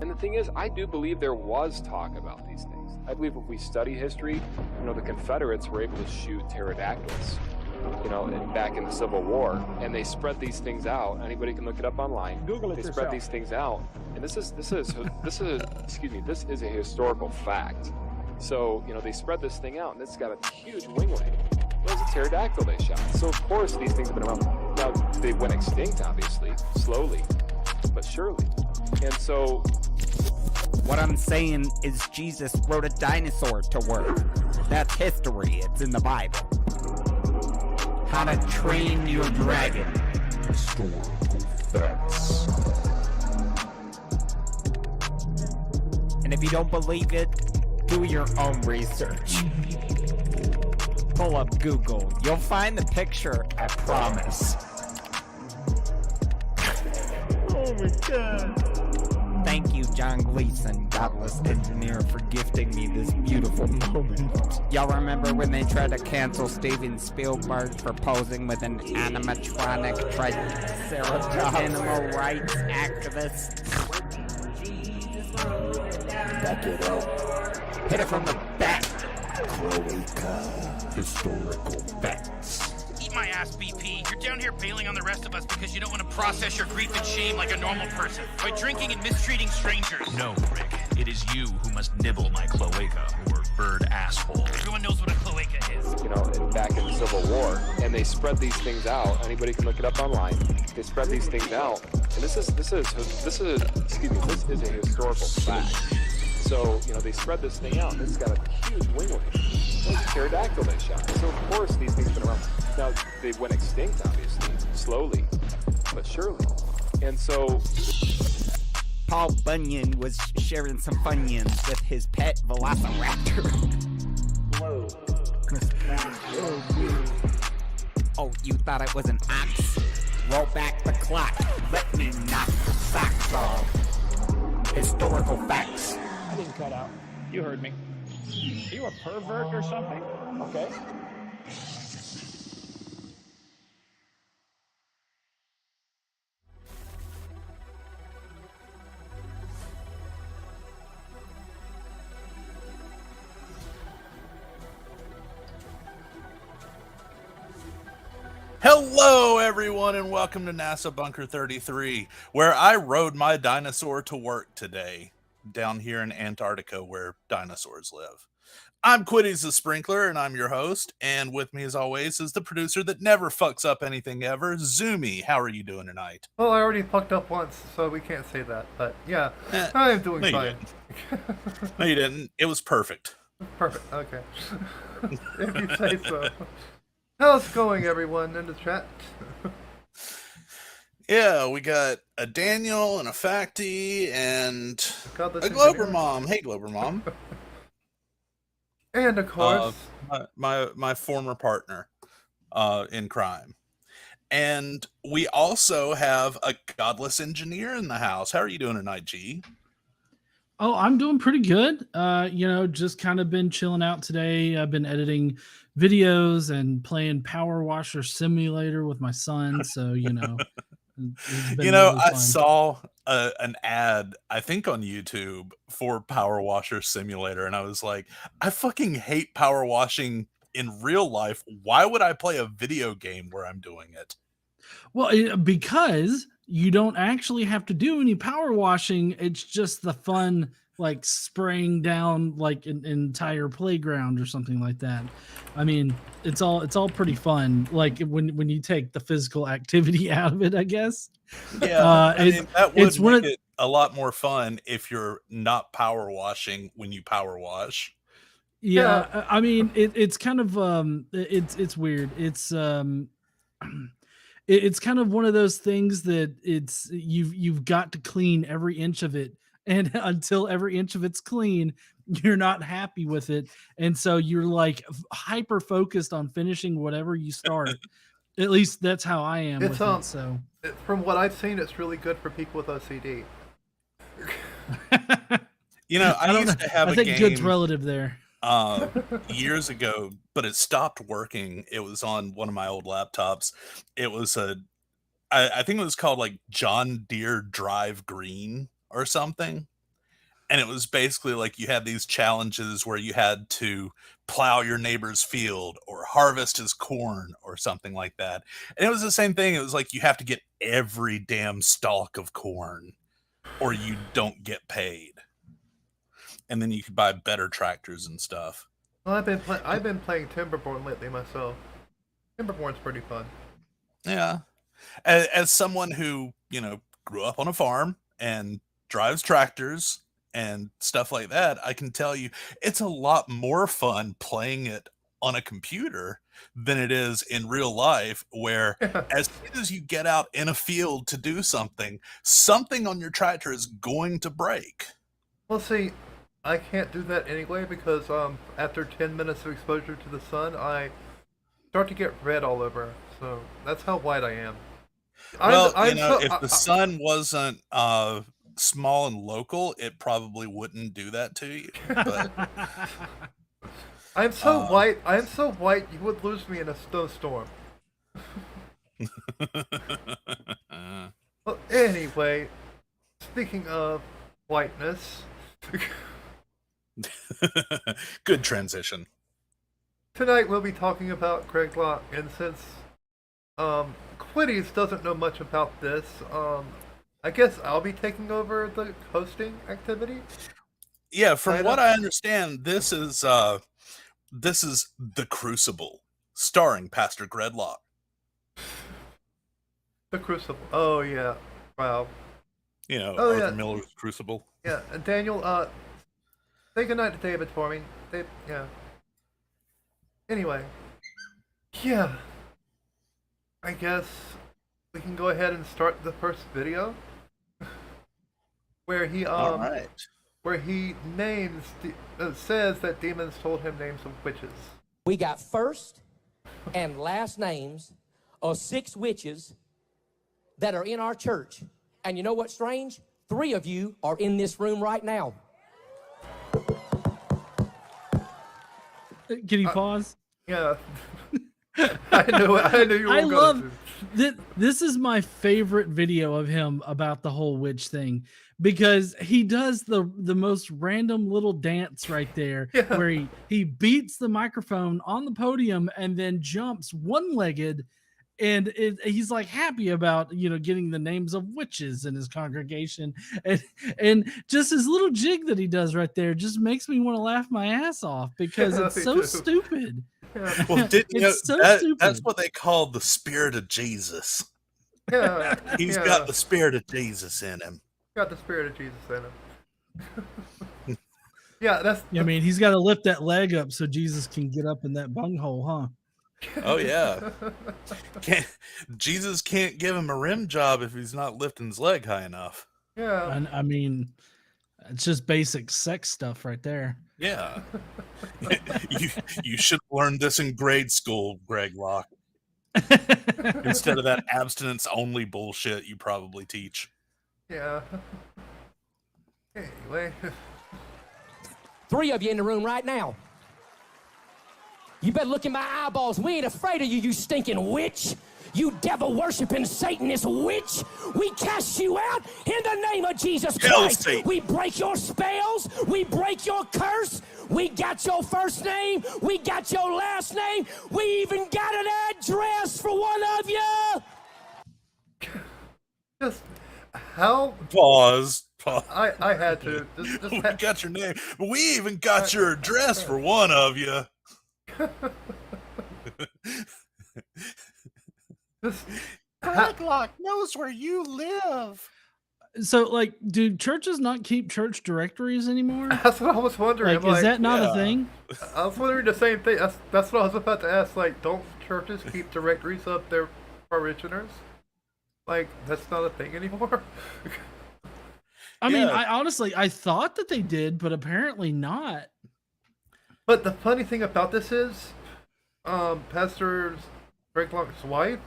And the thing is, I do believe there was talk about these things. I believe if we study history, the Confederates were able to shoot pterodactyls, back in the Civil War, and they spread these things out. Anybody can look it up online. Google it They yourself. spread these things out, and this is this is a historical fact. So, they spread this thing out, and it's got a huge wingway. It was a pterodactyl they shot. So, of course, these things have been around. Now, they went extinct, obviously, slowly, but surely. And so... What I'm saying is Jesus wrote a dinosaur to work. That's history. It's in the Bible. How to Train Your Dragon. Historical facts. And if you don't believe it, do your own research. Pull up Google. You'll find the picture, I promise. Oh my god. Thank you, John Gleason, Godless engineer, for gifting me this beautiful moment. Y'all remember when they tried to cancel Steven Spielberg for posing with an animatronic triceratops animal rights activist? Back it up. Hit it from the back. Cloaca. Historical facts. Eat my ass, BP. You're down here bailing on the rest of us because you don't want to process your grief and shame like a normal person by drinking and mistreating strangers. No, Rick. It is you who must nibble my cloaca, or bird asshole. Everyone knows what a cloaca is. back in the Civil War, and they spread these things out. Anybody can look it up online. They spread these things out, and this is a historical fact. So, they spread this thing out, and it's got a huge winglet. It was a pterodactyl they shot. So, of course, these things have been around. Now, they went extinct, obviously, slowly, but surely. And so... Paul Bunyan was sharing some Funyuns with his pet velociraptor. Oh, you thought it was an ox? Roll back the clock. Let me knock the socks off. Historical facts. I didn't cut out. You heard me. Are you a pervert or something? Okay. Hello, everyone, and welcome to NASA Bunker 33, where I rode my dinosaur to work today, down here in Antarctica, where dinosaurs live. I'm Quiddies the Sprinkler, and I'm your host, and with me, as always, is the producer that never fucks up anything ever, Zoomy. How are you doing tonight? Well, I already fucked up once, so we can't say that, but yeah, I'm doing fine. No, you didn't. It was perfect. Perfect, okay. If you say so. How's it going, everyone in the chat? Yeah, we got a Daniel and a Facty and Godless a Glober engineer. Mom. Hey, Glober Mom. And of course, my former partner in crime. And we also have a Godless engineer in the house. How are you doing tonight, G? Oh, I'm doing pretty good. Just kind of been chilling out today. I've been editing videos and playing Power Washer Simulator with my son. So, it's been really I fun. saw an ad, I think on YouTube, for Power Washer Simulator. And I was like, I fucking hate power washing in real life. Why would I play a video game where I'm doing it? Well, because you don't actually have to do any power washing. It's just the fun, like spraying down like an entire playground or something like that. I mean, it's all pretty fun. Like when you take the physical activity out of it, I guess. Yeah, that would one make it a lot more fun if you're not power washing when you power wash. Yeah, I mean, it's kind of it's weird. It's kind of one of those things that you've got to clean every inch of it, and until every inch of it's clean, you're not happy with it, and so you're like hyper focused on finishing whatever you start. At least that's how I am with it. So from what I've seen, it's really good for people with OCD. I used to have I a think game good's relative there. Years ago, but it stopped working. It was on one of my old laptops. It was I think it was called like John Deere Drive Green or something. And it was basically like you had these challenges where you had to plow your neighbor's field or harvest his corn or something like that. And it was the same thing. It was like you have to get every damn stalk of corn or you don't get paid. And then you could buy better tractors and stuff. Well, I've been playing Timberborn lately myself. Timberborn's pretty fun. Yeah. As someone who, grew up on a farm and drives tractors and stuff like that, I can tell you it's a lot more fun playing it on a computer than it is in real life, where as soon as you get out in a field to do something on your tractor is going to break. Well, see, I can't do that anyway because after 10 minutes of exposure to the sun, I start to get red all over. So that's how white I am. Well, if the sun wasn't small and local, it probably wouldn't do that to you. But I'm so white. I'm so white. You would lose me in a snowstorm. Well, anyway, speaking of whiteness, good transition. Tonight we'll be talking about Greg Locke, and since Quiddies doesn't know much about this, I guess I'll be taking over the hosting activity. Yeah, from what I understand, this is The Crucible, starring Pastor Greg Locke. The Crucible. Oh yeah. Wow. Arthur Miller's Crucible. Yeah, and Daniel, say goodnight to David for me. Yeah. Anyway. Yeah. I guess we can go ahead and start the first video. Where he All right. where he says that demons told him names of witches. We got first and last names of 6 witches that are in our church. And you know what's strange? 3 of you are in this room right now. Can you pause? Yeah. I knew you were going to. This is my favorite video of him about the whole witch thing, because he does the most random little dance right there, where he beats the microphone on the podium and then jumps one-legged, and he's like happy about getting the names of witches in his congregation, and just his little jig that he does right there just makes me want to laugh my ass off because it's so stupid. Well, stupid. That's what they call the spirit of Jesus. Yeah, He's got the spirit of Jesus in him. Got the spirit of Jesus in him. Yeah, I mean, he's got to lift that leg up so Jesus can get up in that bunghole, huh? Oh yeah. Jesus can't give him a rim job if he's not lifting his leg high enough. Yeah. And I mean, it's just basic sex stuff right there. Yeah. you should have learned this in grade school, Greg Locke. Instead of that abstinence only bullshit you probably teach. Yeah. Anyway. 3 of you in the room right now. You better look in my eyeballs. We ain't afraid of you, you stinking witch. You devil-worshiping Satanist witch. We cast you out in the name of Jesus Christ. We break your spells. We break your curse. We got your first name. We got your last name. We even got an address for one of you. Just how? Pause. I had to. We got your name. We even got your address for one of you. Greg Locke knows where you live. So, like, do churches not keep church directories anymore? That's what I was wondering. Like, is that not a thing? I was wondering the same thing. That's what I was about to ask. Like, don't churches keep directories of their parishioners? Like, that's not a thing anymore? I mean, I thought that they did, but apparently not. But the funny thing about this is, Pastor Greg Locke's wife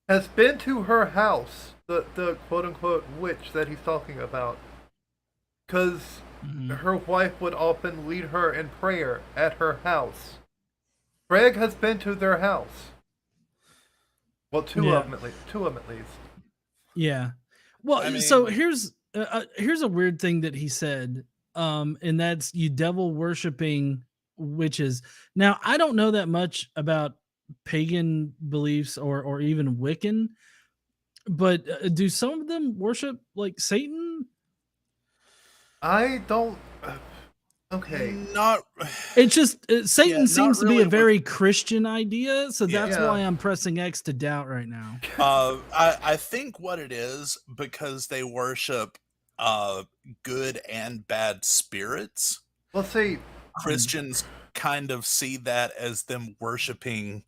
has been to her house, the quote-unquote witch that he's talking about, because her wife would often lead her in prayer at her house. Greg has been to their house. Well, two of them at least. Yeah. Well, I mean, so here's a weird thing that he said and that's you devil worshiping witches. Now, I don't know that much about pagan beliefs or even Wiccan, but do some of them worship like Satan? I don't. Okay. Not. It's just Satan Yeah, seems not to be a really with- very Christian idea, so that's Yeah. why I'm pressing X to doubt right now. I think what it is because they worship good and bad spirits. Well, see, Christians kind of see that as them worshiping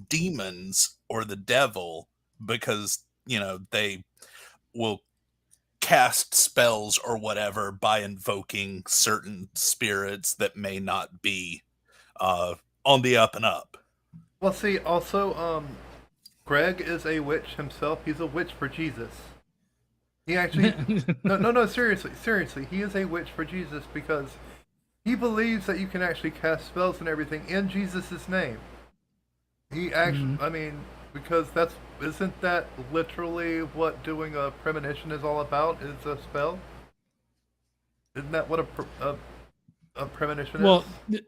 demons or the devil because they will cast spells or whatever by invoking certain spirits that may not be on the up and up. well, see. Also, Greg is a witch himself. He's a witch for Jesus. He actually, no. Seriously, he is a witch for Jesus because he believes that you can actually cast spells and everything in Jesus' name. He actually, I mean, because isn't that literally what doing a premonition is all about? Is a spell? Isn't that what a premonition Well, is?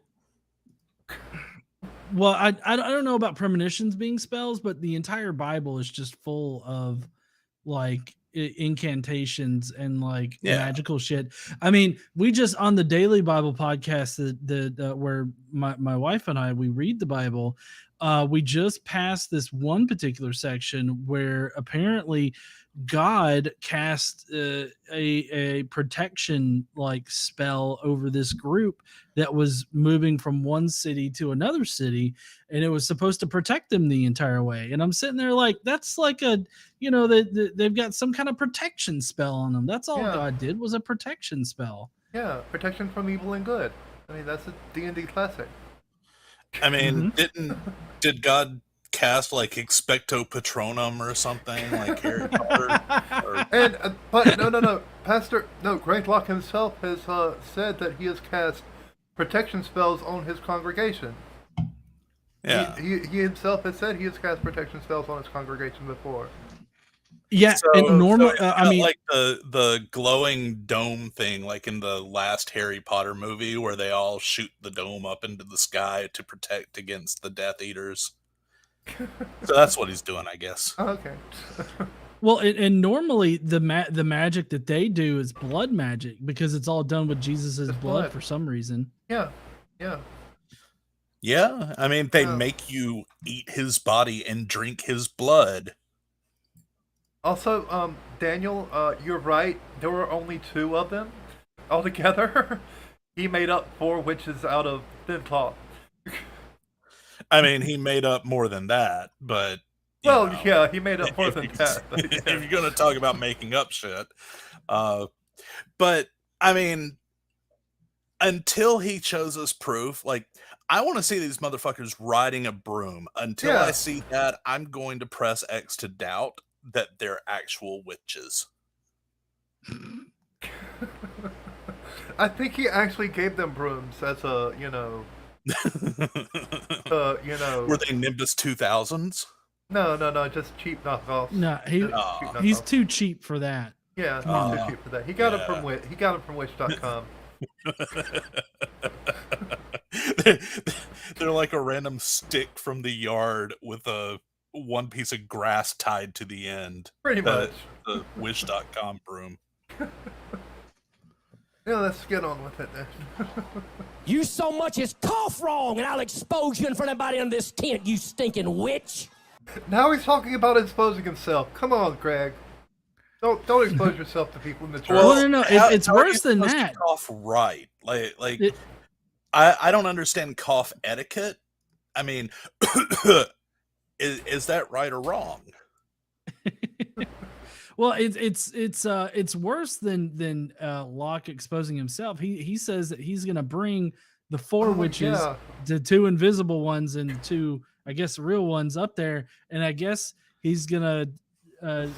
well, I don't know about premonitions being spells, but the entire Bible is just full of like incantations and like magical shit. I mean, we just on the Daily Bible podcast that where my wife and I we read the Bible. We just passed this one particular section where apparently God cast a protection like spell over this group that was moving from one city to another city, and it was supposed to protect them the entire way. And I'm sitting there like, that's like they've got some kind of protection spell on them. That's all God did was a protection spell. Yeah, protection from evil and good. I mean, that's a D&D classic. I mean, did God cast like Expecto Patronum or something like Harry Potter? But no, Greg Locke himself has said that he has cast protection spells on his congregation. Yeah, he himself has said he has cast protection spells on his congregation before. Yeah, and normally, I mean, like the glowing dome thing, like in the last Harry Potter movie, where they all shoot the dome up into the sky to protect against the Death Eaters. So that's what he's doing, I guess. Oh, okay. Well, and normally the magic that they do is blood magic because it's all done with Jesus's blood for some reason. Yeah. I mean, they make you eat his body and drink his blood. Also, Daniel, you're right. There were only 2 of them altogether. He made up 4 witches out of thin cloth. I mean, he made up more than that, but yeah, he made up more than that. If you're gonna talk about making up shit, but I mean, until he shows us proof, like I want to see these motherfuckers riding a broom. Until I see that, I'm going to press X to doubt that they're actual witches. I think he actually gave them brooms as a, Were they Nimbus 2000s? No, just cheap knockoffs. No, he's too cheap for that. Yeah, he's too cheap for that. He got it from Wish.com. They're like a random stick from the yard with a one piece of grass tied to the end. Pretty much. The Wish.com broom. Yeah, let's get on with it then. You so much as cough wrong, and I'll expose you in front of everybody in this tent, you stinking witch. Now he's talking about exposing himself. Come on, Greg. Don't expose yourself to people in the church. Well, no, it's worse than that. Cough right, I don't understand cough etiquette. I mean, is that right or wrong? Well, it's worse than Locke exposing himself. He says that he's gonna bring the 4 witches, the 2 invisible ones and 2, I guess, real ones up there, and I guess he's gonna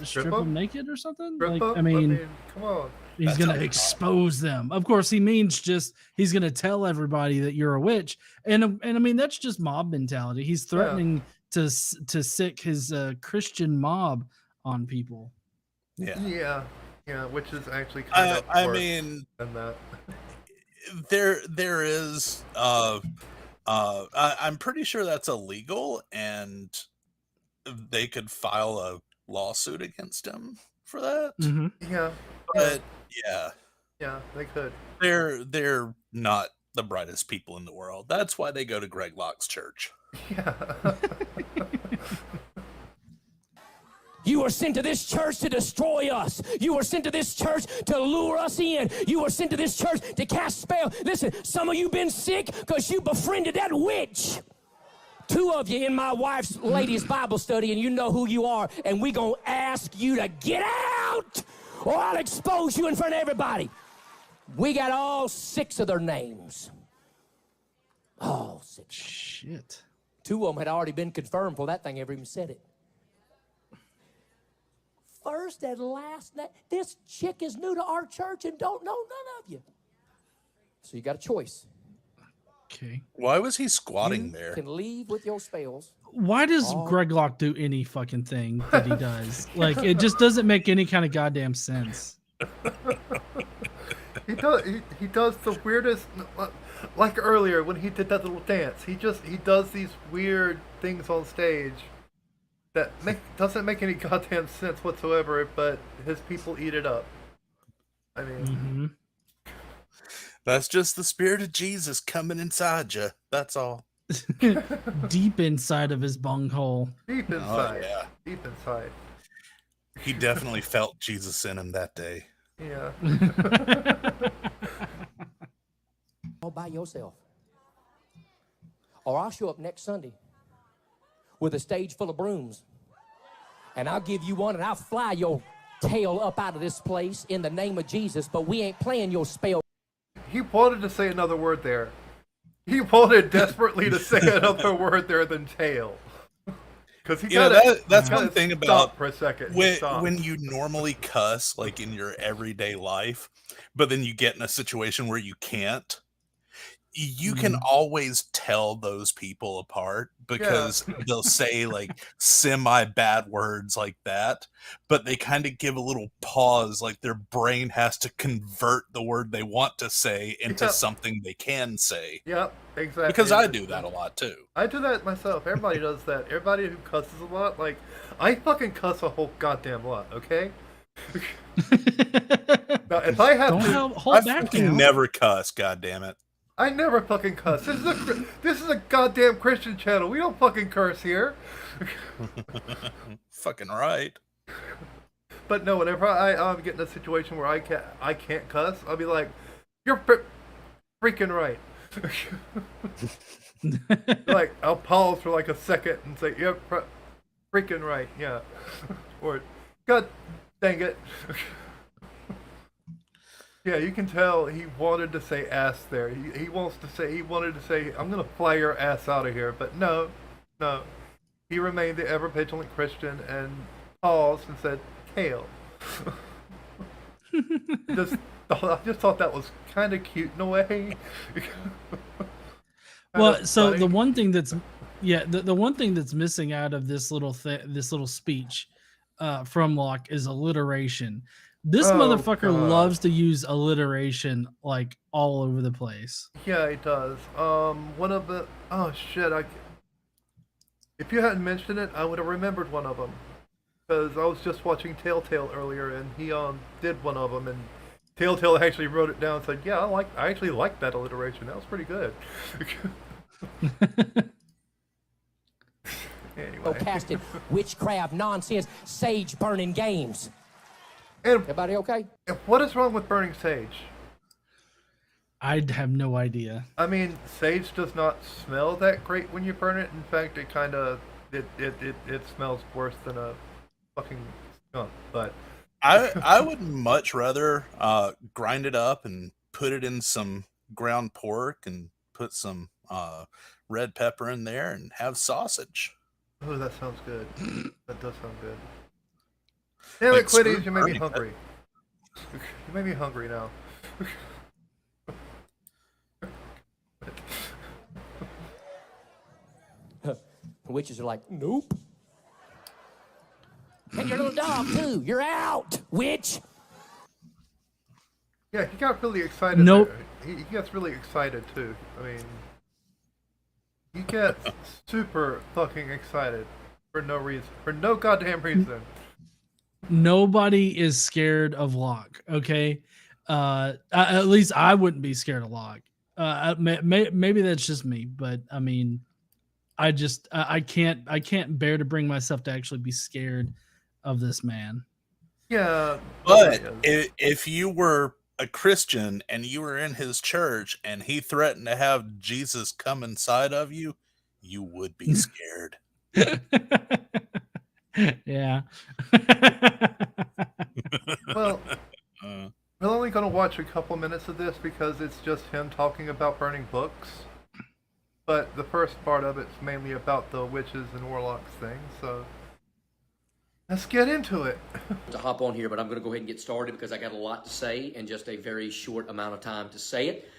strip them naked or something. I mean, come on. He's going to expose them. Of course, he means just he's going to tell everybody that you're a witch. And I mean, that's just mob mentality. He's threatening to sick his Christian mob on people. Yeah. Yeah, which is actually kind of I worse mean, than that. there is I'm pretty sure that's illegal, and they could file a lawsuit against him for that. Mm-hmm. Yeah, But yeah, they could. they're not the brightest people in the world. That's why they go to Greg Locke's church. Yeah. You were sent to this church to destroy us. You were sent to this church to lure us in. You were sent to this church to cast spell. Listen, some of you been sick because you befriended that witch. 2 of you in my wife's ladies' Bible study, and you know who you are, and we gonna ask you to get out, or I'll expose you in front of everybody. We got all 6 of their names. All 6. Shit. 2 of them had already been confirmed before that thing ever even said it. First and last name. This chick is new to our church and don't know none of you. So you got a choice. Okay. Why was he squatting You there? can leave with your spells. Why does Greg Locke do any fucking thing that he does? Like, it just doesn't make any kind of goddamn sense. He does the weirdest, like earlier when he did that little dance. He does these weird things on stage that doesn't make any goddamn sense whatsoever, but his people eat it up. I mean, That's just the spirit of Jesus coming inside you. That's all. Deep inside of his bunghole. deep inside. yeah. Deep inside. He definitely felt Jesus in him that day. Yeah. All by yourself. Or I'll show up next Sunday with a stage full of brooms. And I'll give you one and I'll fly your tail up out of this place in the name of Jesus, but we ain't playing your spell. He wanted to say another word there. He wanted desperately to say another word there than tail. Because he that's one thing about for a second. when you normally cuss like in your everyday life, but then you get in a situation where you can't. You can always tell those people apart because they'll say like semi bad words like that, but they kind of give a little pause, like their brain has to convert the word they want to say into something they can say. Yep, exactly. Because I do that a lot too. I do that myself. Everybody does that. Everybody who cusses a lot, like, I fucking cuss a whole goddamn lot, okay? Now, if I have hold back fucking now. never cuss, goddammit. I never fucking cuss. This is a goddamn Christian channel. We don't fucking curse here. Fucking right. But no, whenever I get in a situation where I can't cuss, I'll be like, "You're freaking right." Like, I'll pause for like a second and say, "Yep, freaking right, yeah," or "God dang it." Yeah, you can tell he wanted to say ass there. He wanted to say, "I'm gonna fly your ass out of here," but no. He remained the ever vigilant Christian and paused and said, "Tail." I just thought that was kind of cute in a way. Well, so funny. The one thing that's the one thing that's missing out of this little speech from Locke is alliteration. This motherfucker loves to use alliteration like all over the place. Yeah, he does. One of the if you hadn't mentioned it, I would have remembered one of them. Because I was just watching Telltale earlier, and he did one of them, and Telltale actually wrote it down and said, "Yeah, I actually like that alliteration. That was pretty good." Anyway. Casted witchcraft nonsense, sage burning games. And everybody okay? What is wrong with burning sage? I have no idea. I mean, sage does not smell that great when you burn it. In fact, it kind of it smells worse than a fucking skunk. But I would much rather grind it up and put it in some ground pork and put some red pepper in there and have sausage. Oh, that sounds good. That does sound good. Damn it, Quiddies, you made me hungry. You made me hungry now. Witches are like, nope. And your little dog, too. You're out, witch. Yeah, he got really excited. Nope. He gets really excited too. I mean, he gets super fucking excited for no reason, for no goddamn reason. Nobody is scared of Locke. Okay, at least I wouldn't be scared of Locke. Maybe that's just me, but I mean, I can't bear to bring myself to actually be scared of this man. Yeah, But nobody is. if you were a Christian and you were in his church and he threatened to have Jesus come inside of you, you would be scared. Yeah. Well, we're only going to watch a couple minutes of this because it's just him talking about burning books. But the first part of it's mainly about the witches and warlocks thing, so let's get into it. To hop on here, but I'm going to go ahead and get started because I got a lot to say in just a very short amount of time to say it.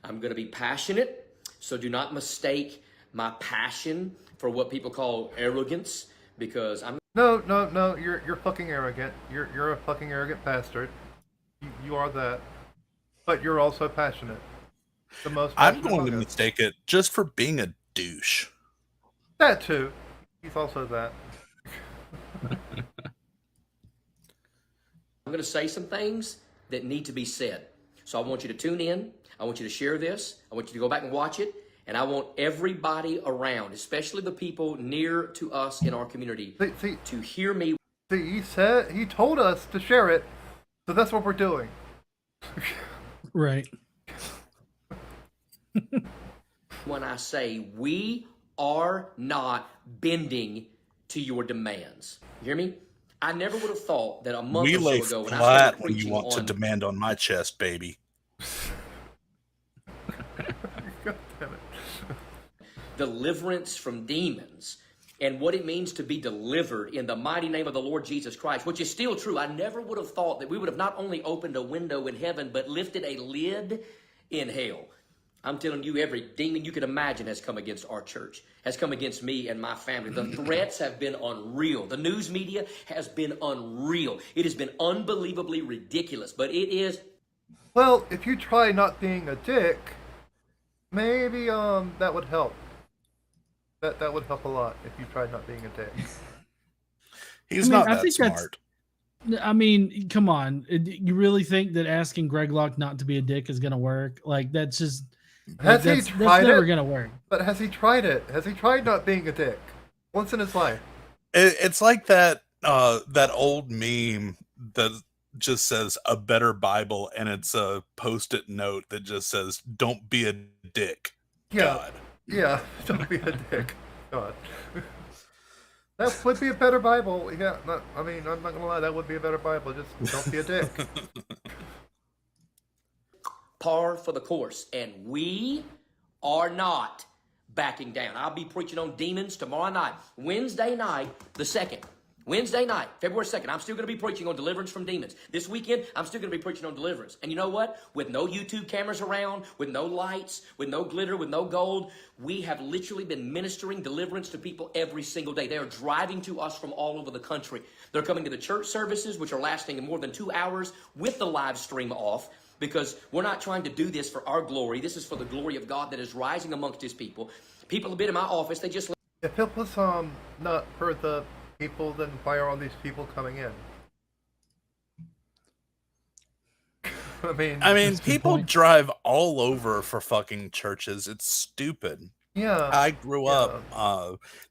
I'm going to be passionate, so do not mistake my passion for what people call arrogance, because I'm... No, you're fucking arrogant. You're a fucking arrogant bastard. You are that. But you're also passionate. The most I'm passionate going to among us. mistake it just for being a douche. That too. He's also that. I'm going to say some things that need to be said. So I want you to tune in. I want you to share this. I want you to go back and watch it. And I want everybody around, especially the people near to us in our community, to hear me. See, he told us to share it, so that's what we're doing. Right. When I say we are not bending to your demands. You hear me? I never would have thought that a month We or lay so ago when I flat started when you preaching want to on demand on my chest, baby. God damn it. deliverance from demons and what it means to be delivered in the mighty name of the Lord Jesus Christ, which is still true. I never would have thought that we would have not only opened a window in heaven, but lifted a lid in hell. I'm telling you, every demon you can imagine has come against our church, has come against me and my family. The threats have been unreal. The news media has been unreal. It has been unbelievably ridiculous, but it is... Well, if you try not being a dick, maybe that would help. That would help a lot if you tried not being a dick. He's not that smart. I mean, come on. You really think that asking Greg Locke not to be a dick is going to work? Like, that's just... Has he tried that's never it? going to work. But has he tried it? Has he tried not being a dick? Once in his life. It's like that old meme that just says a better Bible, and it's a post-it note that just says, "Don't be a dick." Yeah. God. Yeah, don't be a dick. God. That would be a better Bible. Yeah, I mean, I'm not gonna lie, that would be a better Bible. Just don't be a dick. par for the course, and we are not backing down. I'll be preaching on demons tomorrow night, Wednesday night, the 2nd. Wednesday night, February 2nd, I'm still going to be preaching on deliverance from demons. This weekend, I'm still going to be preaching on deliverance. And you know what? With no YouTube cameras around, with no lights, with no glitter, with no gold, we have literally been ministering deliverance to people every single day. They are driving to us from all over the country. They're coming to the church services, which are lasting more than 2 hours with the live stream off, because we're not trying to do this for our glory. This is for the glory of God that is rising amongst his people. People have been in my office. They just... If it was not for the people, then why are all these people coming in? I mean, people drive all over for fucking churches. It's stupid. Yeah. I grew up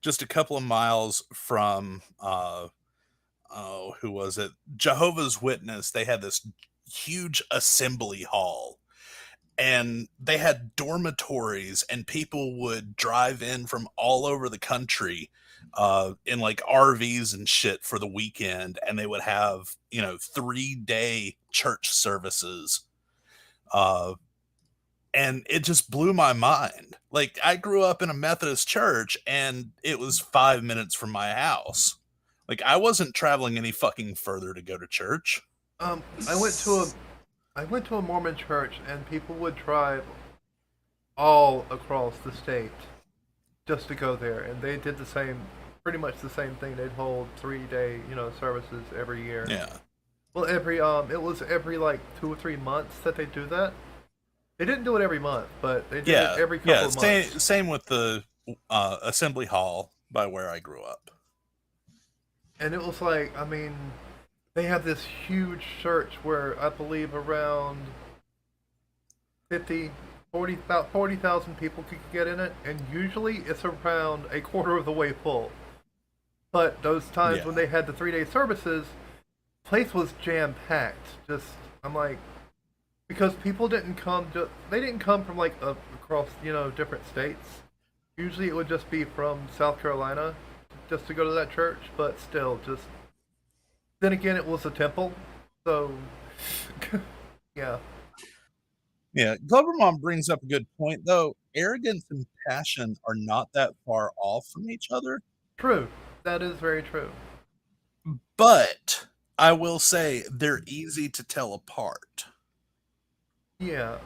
just a couple of miles from who was it? Jehovah's Witness. They had this huge assembly hall, and they had dormitories, and people would drive in from all over the country in like RVs and shit for the weekend, and they would have 3-day church services, and it just blew my mind. Like, I grew up in a Methodist church, and it was 5 minutes from my house. Like, I wasn't traveling any fucking further to go to church. I went to a Mormon church, and people would drive all across the state just to go there, and they did pretty much the same thing. They'd hold 3-day, services every year. Yeah. Well, it was every like 2 or 3 months that they do that. They didn't do it every month, but they did it every couple of months. Same with the assembly hall by where I grew up. And it was like, I mean, they have this huge church where I believe around about 40,000 people could get in it, and usually it's around a quarter of the way full. But those times when they had the 3-day services, place was jam packed. I'm like, because people didn't come, they didn't come from like across, different states. Usually it would just be from South Carolina just to go to that church, but still, then again, it was a temple, so yeah. Yeah, Glovermon brings up a good point, though. Arrogance and passion are not that far off from each other. True. That is very true. But I will say they're easy to tell apart. Yeah.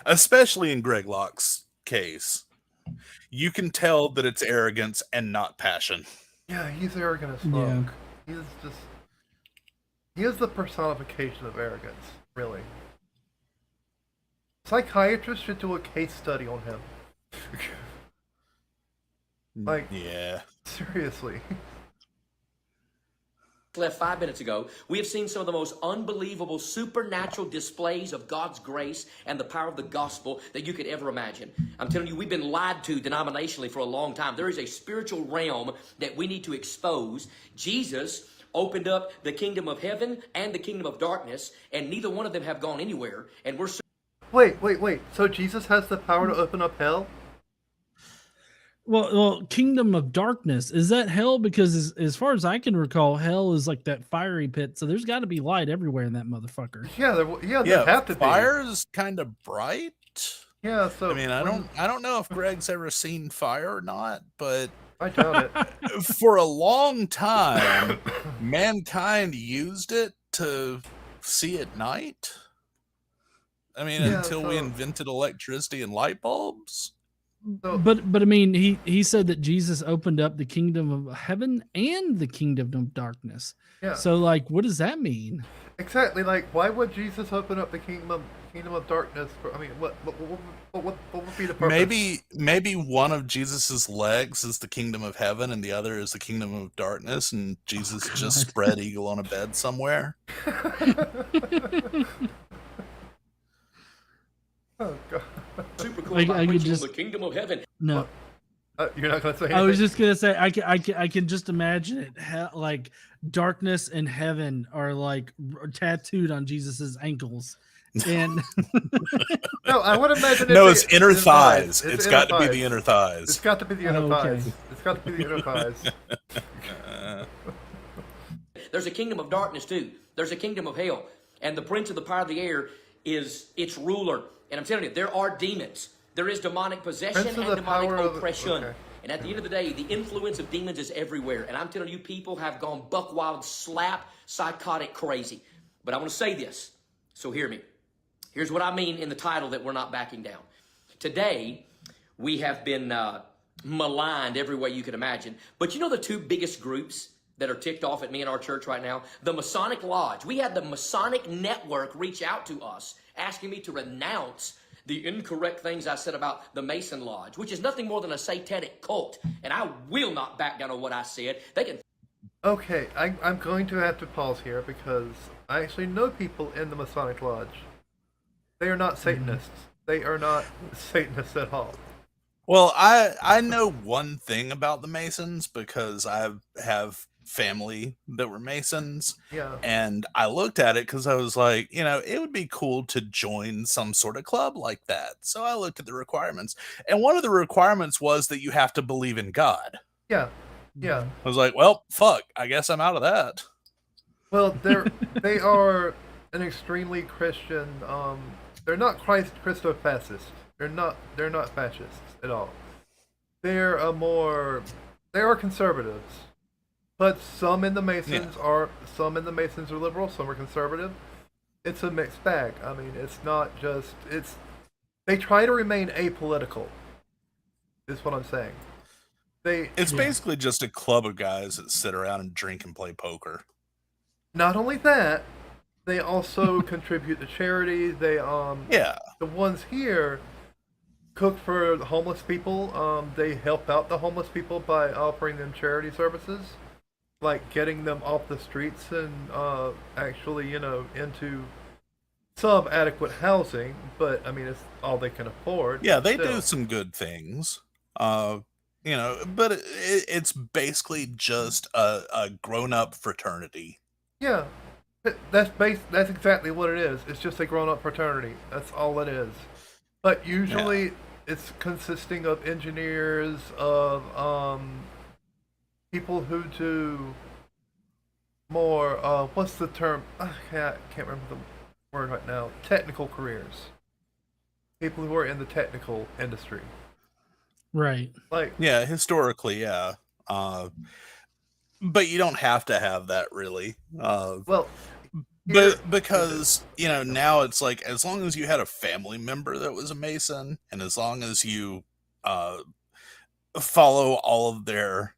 Especially in Greg Locke's case. You can tell that it's arrogance and not passion. Yeah, he's arrogant as fuck. Yeah. He is the personification of arrogance, really. Psychiatrists should do a case study on him. Like, yeah. Seriously. Left 5 minutes ago, we have seen some of the most unbelievable supernatural displays of God's grace and the power of the gospel that you could ever imagine. I'm telling you, we've been lied to denominationally for a long time. There is a spiritual realm that we need to expose. Jesus opened up the kingdom of heaven and the kingdom of darkness, and neither one of them have gone anywhere. And we're Wait. So Jesus has the power to open up hell? Well, kingdom of darkness, is that hell? Because as far as I can recall, hell is like that fiery pit. So there's got to be light everywhere in that motherfucker. Yeah, there have to be. Fire's kind of bright. Yeah, so I mean, I don't know if Greg's ever seen fire or not, but I doubt it. For a long time, mankind used it to see at night. I mean, until we invented electricity and light bulbs. But I mean, he said that Jesus opened up the kingdom of heaven and the kingdom of darkness. Yeah. So like, what does that mean? Exactly. Like, why would Jesus open up the kingdom of darkness? I mean, what would be the purpose? Maybe one of Jesus's legs is the kingdom of heaven and the other is the kingdom of darkness, and Jesus just spread eagle on a bed somewhere. Oh God! Super cool. I could just the kingdom of heaven. No, you're not gonna say anything? I was just gonna say I can just imagine it. Like darkness and heaven are like tattooed on Jesus's ankles, and no, I would imagine. No, it's inner thighs. It's got to be the inner thighs. It's got to be the inner thighs. It's got to be the inner thighs. There's a kingdom of darkness too. There's a kingdom of hell, and the prince of the power of the air is its ruler. And I'm telling you, there are demons. There is demonic possession and demonic oppression. Okay. And at the end of the day, the influence of demons is everywhere. And I'm telling you, people have gone buck wild, slap, psychotic, crazy. But I want to say this, so hear me. Here's what I mean in the title that we're not backing down. Today, we have been maligned every way you can imagine. But you know the two biggest groups that are ticked off at me in our church right now? The Masonic Lodge. We had the Masonic Network reach out to us asking me to renounce the incorrect things I said about the Mason Lodge, which is nothing more than a satanic cult. And I will not back down on what I said. They can... Okay, I'm going to have to pause here because I actually know people in the Masonic Lodge. They are not Satanists. They are not Satanists at all. Well, I know one thing about the Masons because I have family that were Masons. Yeah. And I looked at it because I was like, it would be cool to join some sort of club like that. So I looked at the requirements. And one of the requirements was that you have to believe in God. Yeah. Yeah. I was like, well, fuck, I guess I'm out of that. Well, they are an extremely Christian, they're not Christo-fascist. They're not fascists at all. They are conservatives. But some in the Masons are liberal, some are conservative. It's a mixed bag. I mean, it's not just they try to remain apolitical. Is what I'm saying. It's basically just a club of guys that sit around and drink and play poker. Not only that, they also contribute to charity. They Yeah. the ones here cook for the homeless people. They help out the homeless people by offering them charity services, like getting them off the streets and actually, into some adequate housing. But I mean, it's all they can afford. Yeah, but they still. do some good things. But it's basically just a grown-up fraternity. Yeah, That's exactly what it is. It's just a grown-up fraternity. That's all it is. But usually, it's consisting of engineers, of people who do more. What's the term? I can't remember the word right now. Technical careers. People who are in the technical industry. Right. Like, Yeah, historically, yeah. But you don't have to have that really. well, here, But because, now it's like as long as you had a family member that was a Mason, and as long as you follow all of their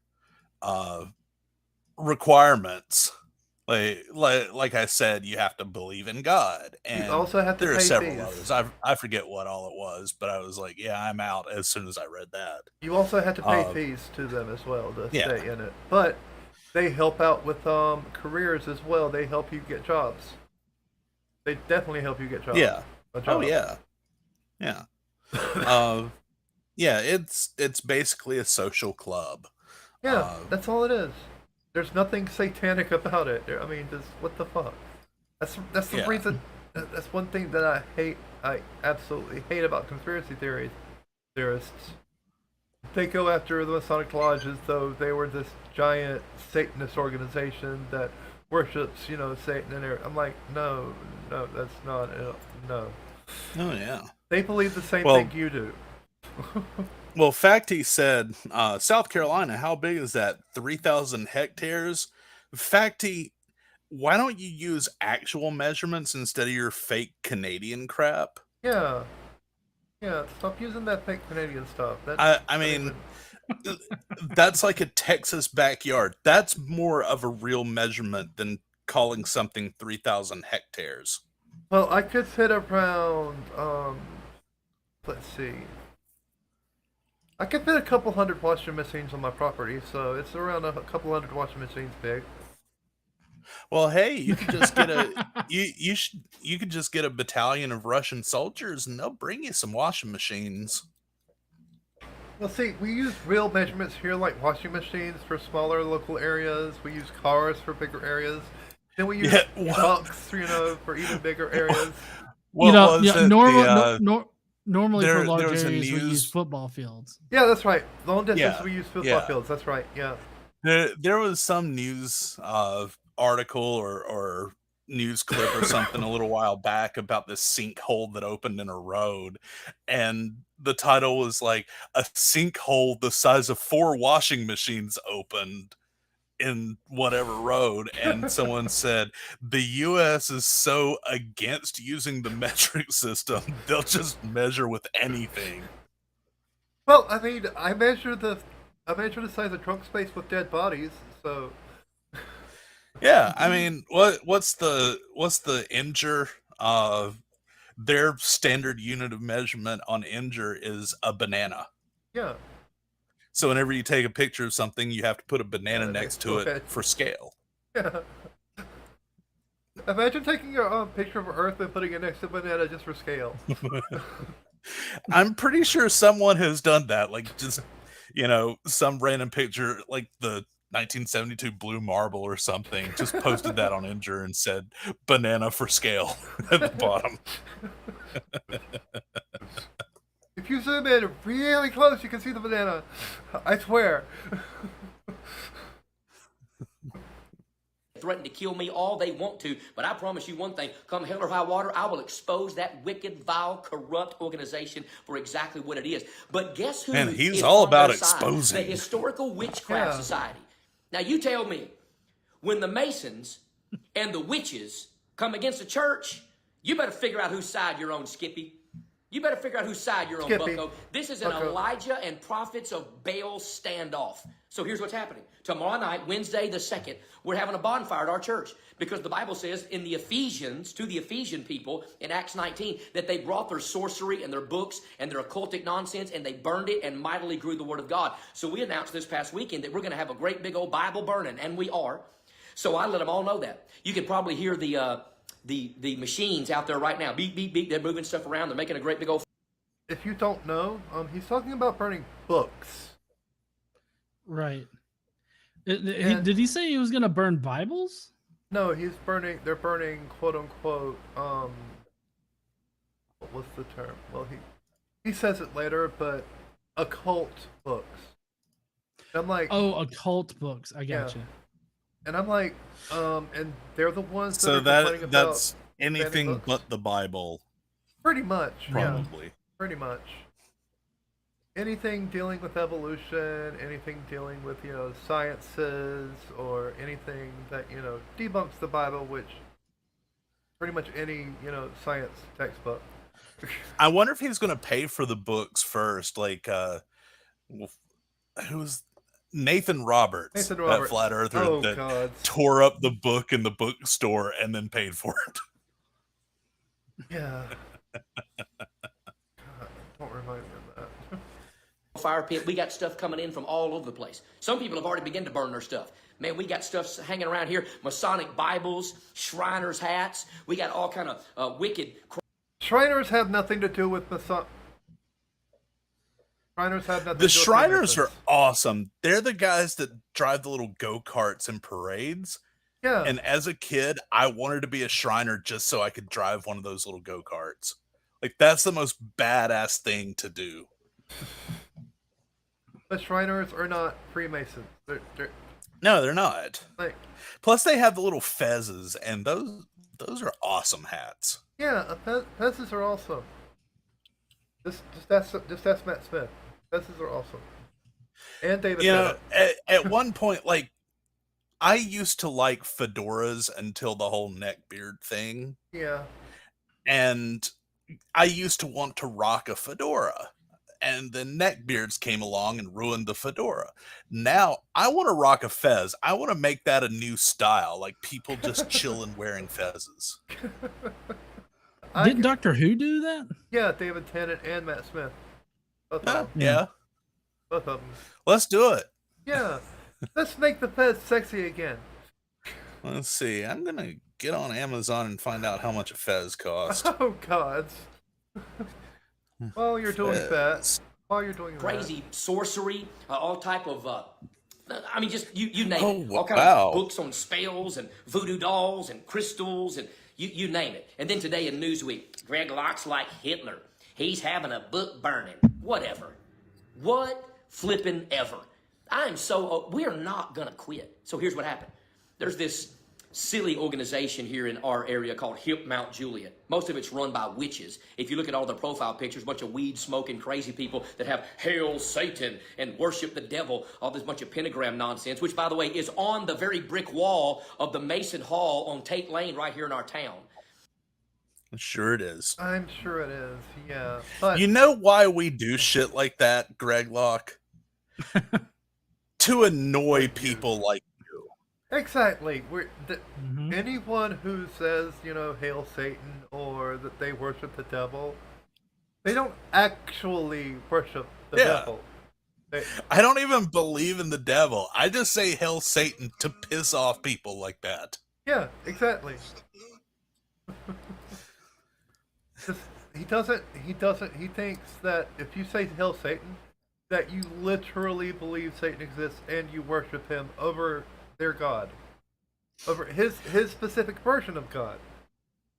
requirements, like I said, you have to believe in God, you and also have to there are pay several fees. others. I forget what all it was, but I was like, yeah, I'm out as soon as I read that. You also have to pay fees to them as well to Yeah. stay in it. But they help out with careers as well. They help you get jobs. They definitely help you get jobs. Yeah. A job. Oh yeah. Yeah. uh, yeah. It's basically a social club. Yeah, that's all it is. There's nothing satanic about it. I mean, just what the fuck? That's the Yeah. reason. That's one thing that I hate. I absolutely hate about conspiracy theorists. They go after the Masonic Lodge as though they were this giant Satanist organization that worships, Satan and everything. I'm like, no, that's not it. No. Oh yeah. They believe the same Well- thing you do. Well, Facty said, South Carolina, how big is that? 3,000 hectares? Facty, why don't you use actual measurements instead of your fake Canadian crap? Yeah. Yeah, stop using that fake Canadian stuff. I mean, that's like a Texas backyard. That's more of a real measurement than calling something 3,000 hectares. Well, I could fit around, let's see. I could fit a couple hundred washing machines on my property, so it's around a couple hundred washing machines big. Well, hey, you could just get you could just get a battalion of Russian soldiers and they'll bring you some washing machines. Well, see, we use real measurements here, like washing machines for smaller local areas. We use cars for bigger areas. Then we use trucks, for even bigger areas. Normally for large was areas we use football fields. Yeah, that's right. Long distance Yeah, we use football yeah. fields. That's right. Yeah. There was some news article or news clip or something a little while back about this sinkhole that opened in a road, and the title was like, a sinkhole the size of 4 washing machines opened in whatever road, and someone said the US is so against using the metric system they'll just measure with anything. Well, I mean, I measure the size of trunk space with dead bodies, so Yeah, I mean, what's the injure? Their standard unit of measurement on injure is a banana. yeah. So whenever you take a picture of something, you have to put a banana next to it for scale. Yeah. Imagine taking a picture of Earth and putting it next to a banana just for scale. I'm pretty sure someone has done that, like just some random picture, like the 1972 blue marble or something, just posted that on Injure and said banana for scale at the bottom. If you zoom in really close, you can see the banana. I swear. Threaten to kill me all they want to, but I promise you one thing, come hell or high water, I will expose that wicked, vile, corrupt organization for exactly what it is. But guess who And he's is all on about their side? exposing. The Historical Witchcraft Society. Now you tell me, when the Masons and the witches come against the church, you better figure out whose side you're on, Skippy. You better figure out whose side you're on, Skippy. Bucko. This is an Bucko. Elijah and prophets of Baal standoff. So here's what's happening. Tomorrow night, Wednesday the 2nd, we're having a bonfire at our church because the Bible says in the Ephesians, to the Ephesian people in Acts 19, that they brought their sorcery and their books and their occultic nonsense and they burned it and mightily grew the word of God. So we announced this past weekend that we're going to have a great big old Bible burning, and we are. So I let them all know that. You can probably hear the machines out there right now. Beep, beep, beep. They're moving stuff around. They're making a great big old... If you don't know, he's talking about burning books. Right. Did he say he was going to burn Bibles? No, they're burning, quote unquote, what's the term? Well, he says it later, but occult books. I'm like, oh, occult books. I gotcha. Yeah. And I'm like, and they're the ones that So are complaining that's about anything but the Bible. Pretty much, probably. Yeah, pretty much. Anything dealing with evolution, anything dealing with, sciences, or anything that, debunks the Bible, which pretty much any, science textbook. I wonder if he's going to pay for the books first, like, who's Nathan Roberts, that flat earther that tore up the book in the bookstore and then paid for it. Yeah. God, don't remind me of that. Fire pit. We got stuff coming in from all over the place. Some people have already begun to burn their stuff. Man, we got stuff hanging around here. Masonic Bibles, Shriners hats. We got all kind of wicked... Shriners have nothing to do with Shriners have nothing The to do Shriners with are awesome. They're the guys that drive the little go-karts and parades. Yeah. And as a kid, I wanted to be a Shriner just so I could drive one of those little go-karts. Like, that's the most badass thing to do. The Shriners are not Freemasons. No, they're not. Like, plus, they have the little fezzes, and those are awesome hats. Yeah, fezzes are awesome. Just ask Matt Smith. Fezzes are awesome. And David. At one point, like, I used to like fedoras until the whole neckbeard thing. Yeah. And I used to want to rock a fedora. And then neckbeards came along and ruined the fedora. Now I want to rock a fez. I want to make that a new style, like people just chilling wearing fezzes. Didn't Doctor Who do that? Yeah, David Tennant and Matt Smith. Both of them. Yeah. Both of them. Let's do it. Yeah. Let's make the fez sexy again. Let's see. I'm going to get on Amazon and find out how much a fez costs. Oh, gods. While you're doing that, crazy sorcery, all type of, I mean, just you name it. All kind wow. of books on spells and voodoo dolls and crystals and you name it. And then today in Newsweek, Greg Locke's like Hitler. He's having a book burning. Whatever. What flippin' ever. I'm so, we are not gonna quit. So here's what happened. There's this silly organization here in our area called Hip Mount Juliet. Most of it's run by witches. If you look at all their profile pictures, a bunch of weed-smoking crazy people that have Hail Satan and worship the devil, all this bunch of pentagram nonsense, which, by the way, is on the very brick wall of the Mason Hall on Tate Lane right here in our town. Sure it is. I'm sure it is, yeah. But you know why we do shit like that, Greg Locke? To annoy people like you. Exactly. Anyone who says, Hail Satan or that they worship the devil, they don't actually worship the devil. I don't even believe in the devil. I just say Hail Satan to piss off people like that. Yeah, exactly. He thinks that if you say Hail Satan, that you literally believe Satan exists and you worship him over their God, over his specific version of God.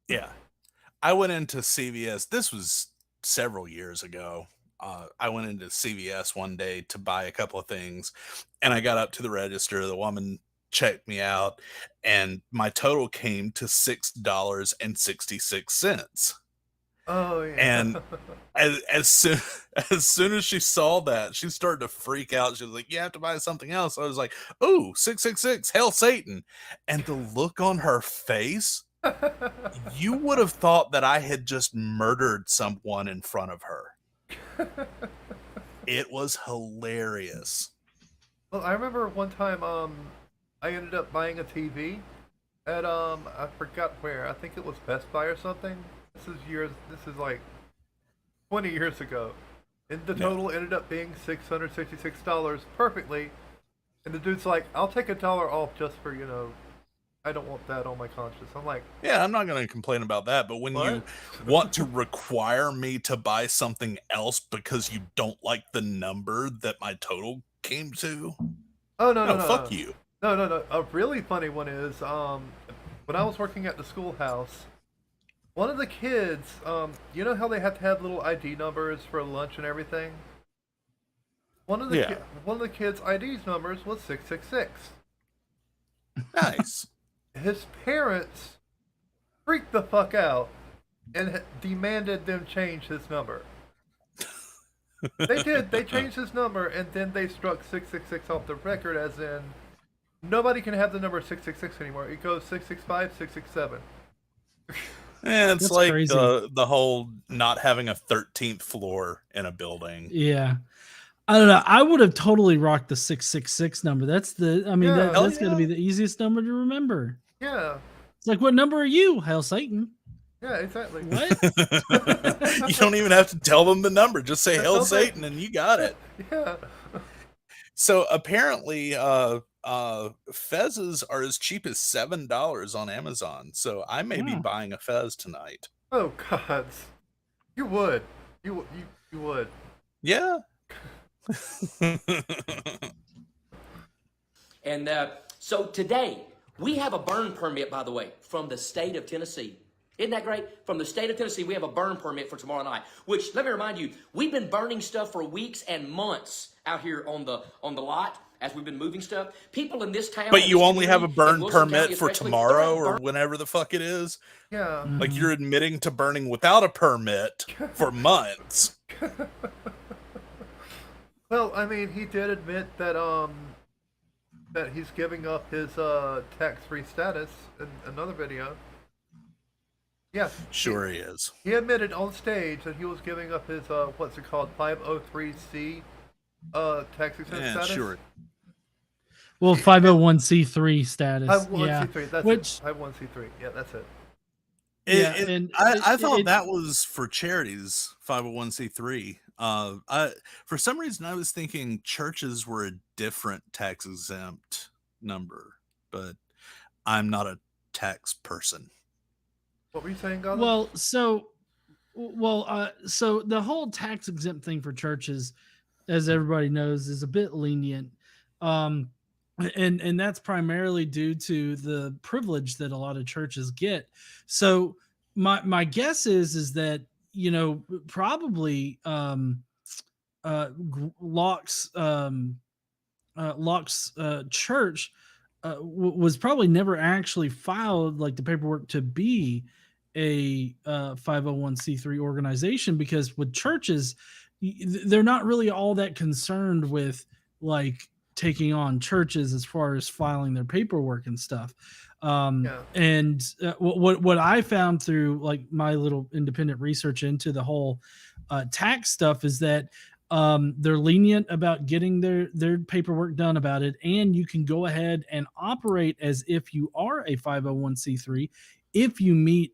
Yeah. I went into CVS. This was several years ago. I went into CVS one day to buy a couple of things, and I got up to the register. The woman checked me out, and my total came to $6.66. Oh yeah. And as soon as she saw that, she started to freak out. She was like, "You have to buy something else." I was like, "Oh, 666, Hail Satan!" And the look on her face, you would have thought that I had just murdered someone in front of her. It was hilarious. Well, I remember one time I ended up buying a TV at I forgot where. I think it was Best Buy or something. This is like 20 years ago. And the total ended up being $666 perfectly. And the dude's like, "I'll take $1 off just for, I don't want that on my conscience." I'm like, Yeah, I'm not going to complain about that. But when you want to require me to buy something else because you don't like the number that my total came to, "Oh, no, no, no, no. fuck no. you. No, no, no. A really funny one is when I was working at the schoolhouse, one of the kids, you know how they have to have little ID numbers for lunch and everything? One of the kids' ID's numbers was 666. Nice. His parents freaked the fuck out and demanded them change his number. They did. They changed his number, and then they struck 666 off the record, as in nobody can have the number 666 anymore. It goes 665, 667. Yeah, it's That's like crazy. the whole not having a 13th floor in a building. Yeah. I don't know. I would have totally rocked the 666 number. That's the, I mean, Yeah. that's going to be the easiest number to remember. Yeah. It's like, what number are you? Hail Satan. Yeah, exactly. What? You don't even have to tell them the number. Just say "Hail Hail Satan" Satan. and you got it. Yeah. So apparently, fezzes are as cheap as $7 on Amazon. So I may be Wow. buying a fez tonight. Oh, God. You would. You would. Yeah. And so today, we have a burn permit, by the way, from the state of Tennessee. Isn't that great? From the state of Tennessee, we have a burn permit for tomorrow night, which, let me remind you, we've been burning stuff for weeks and months out here on the lot as we've been moving stuff. People in this town... But you only have a burn Wilson permit County for especially, tomorrow they're or burn- whenever the fuck it is. Yeah. Like you're admitting to burning without a permit for months. Well, I mean, he did admit that that he's giving up his tax-free status in another video. Yeah. Sure he is. He admitted on stage that he was giving up his what's it called, 503c tax exempt Yeah, status. sure. Well, 501c3 status. 501c3. That's Which, it. 501c3. Yeah, that's it. I thought that was for charities, 501c3. For some reason I was thinking churches were a different tax exempt number, but I'm not a tax person. What were you saying, Godless? so the whole tax exempt thing for churches, as everybody knows, is a bit lenient. And that's primarily due to the privilege that a lot of churches get. So my guess is that, probably Locke's church was probably never actually filed like the paperwork to be a 501c3 organization, because with churches, they're not really all that concerned with like taking on churches as far as filing their paperwork and stuff. And what I found through like my little independent research into the whole tax stuff is that they're lenient about getting their paperwork done about it, and you can go ahead and operate as if you are a 501c3 if you meet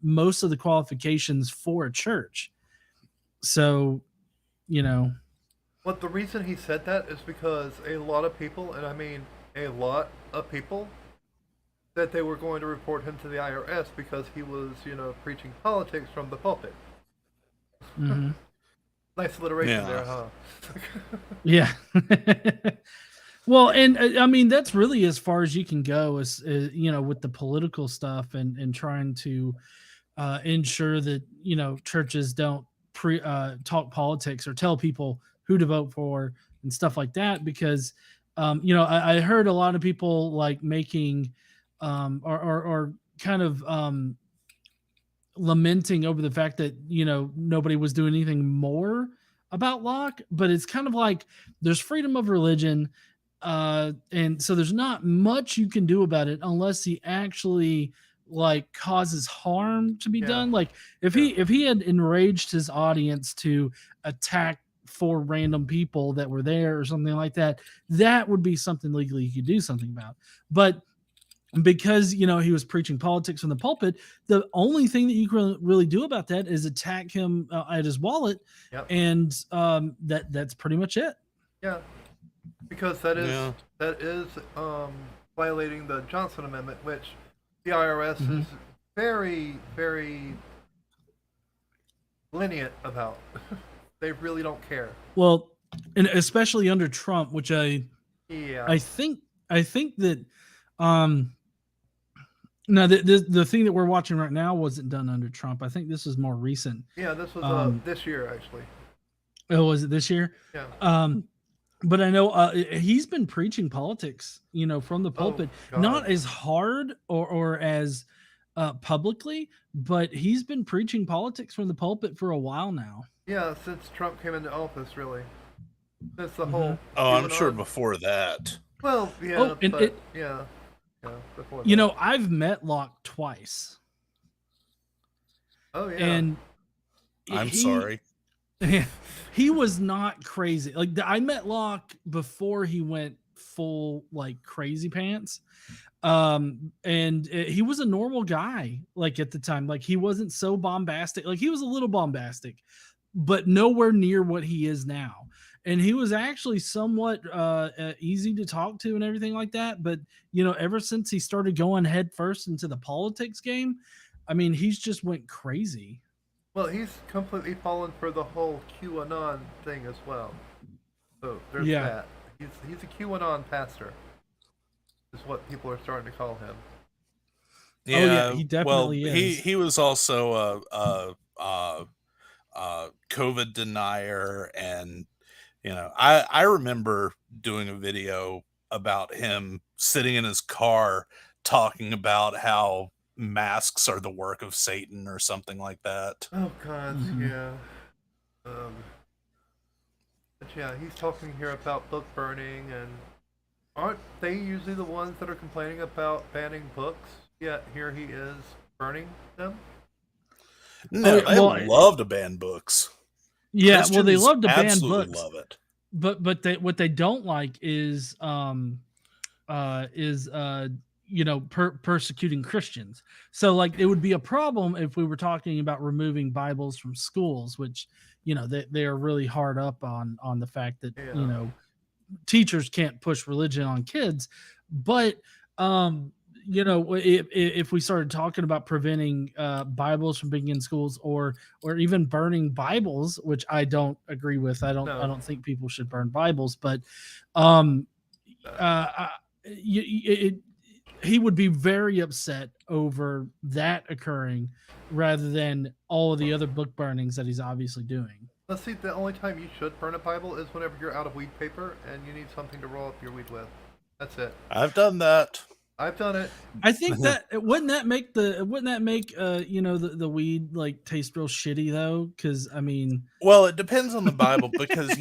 most of the qualifications for a church. So, But the reason he said that is because a lot of people, and I mean a lot of people, that they were going to report him to the IRS because he was, preaching politics from the pulpit. mm-hmm. Nice alliteration there, huh? Yeah. Well, and I mean, that's really as far as you can go as with the political stuff and trying to ensure that, churches don't talk politics or tell people who to vote for and stuff like that. Because, I heard a lot of people like making or kind of lamenting over the fact that, nobody was doing anything more about Locke, but it's kind of like there's freedom of religion. And so there's not much you can do about it unless he actually like causes harm to be done. Like if he had enraged his audience to attack for random people that were there or something like that, that would be something legally you could do something about. But because he was preaching politics from the pulpit, the only thing that you can really do about that is attack him at his wallet, Yep. and that's pretty much it. Yeah, because that is violating the Johnson Amendment, which the IRS is very, very lenient about. They really don't care. Well, and especially under Trump, which I think that no, the thing that we're watching right now wasn't done under Trump. I think this is more recent. Yeah, this was this year actually. Oh, was it this year? Yeah. But I know he's been preaching politics, from the pulpit, not as hard or as publicly, but he's been preaching politics from the pulpit for a while now. Yeah, since Trump came into office, really. Since the whole. Oh, I'm sure before that. Well, yeah, Oh, and but yeah, before that. I've met Locke twice. Oh yeah. And I'm sorry. He was not crazy. Like I met Locke before he went full like crazy pants. And he was a normal guy like at the time. Like he wasn't so bombastic. Like he was a little bombastic, but nowhere near what he is now. And he was actually somewhat easy to talk to and everything like that. But ever since he started going head first into the politics game, I mean, he's just went crazy. Well, he's completely fallen for the whole QAnon thing as well. So there's that. He's a QAnon pastor, is what people are starting to call him. Yeah, he definitely is. He was also a COVID denier, and I remember doing a video about him sitting in his car talking about how masks are the work of Satan or something like that. Oh God, yeah. But yeah, he's talking here about book burning, and aren't they usually the ones that are complaining about banning books? Yet here he is burning them. No, they love to ban books. Yeah, Christians well, they love to ban absolutely books. Love it. But what they don't like is persecuting Christians. So like it would be a problem if we were talking about removing Bibles from schools, which they are really hard up on the fact that teachers can't push religion on kids. But if we started talking about preventing Bibles from being in schools, or even burning Bibles, which I don't agree with. I don't think people should burn Bibles, but he would be very upset over that occurring rather than all of the other book burnings that he's obviously doing. Let's see, the only time you should burn a Bible is whenever you're out of weed paper and you need something to roll up your weed with. That's it. I've done that. I've done it. I think that wouldn't that make the weed like taste real shitty though? Because I mean, well, it depends on the Bible because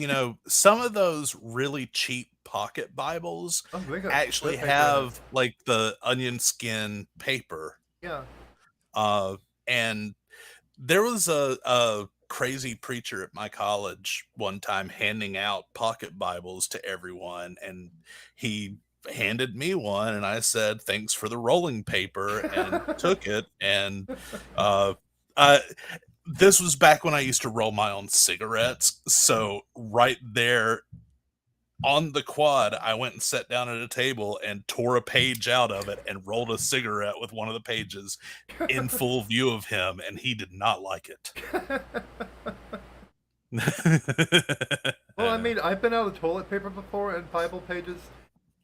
some of those really cheap pocket Bibles actually have like the onion skin paper. Yeah. And there was a crazy preacher at my college one time handing out pocket Bibles to everyone, and he handed me one, and I said, "Thanks for the rolling paper," and took it. And this was back when I used to roll my own cigarettes. So right there on the quad, I went and sat down at a table and tore a page out of it and rolled a cigarette with one of the pages in full view of him, and he did not like it. Well, I mean, I've been out of toilet paper before, and Bible pages,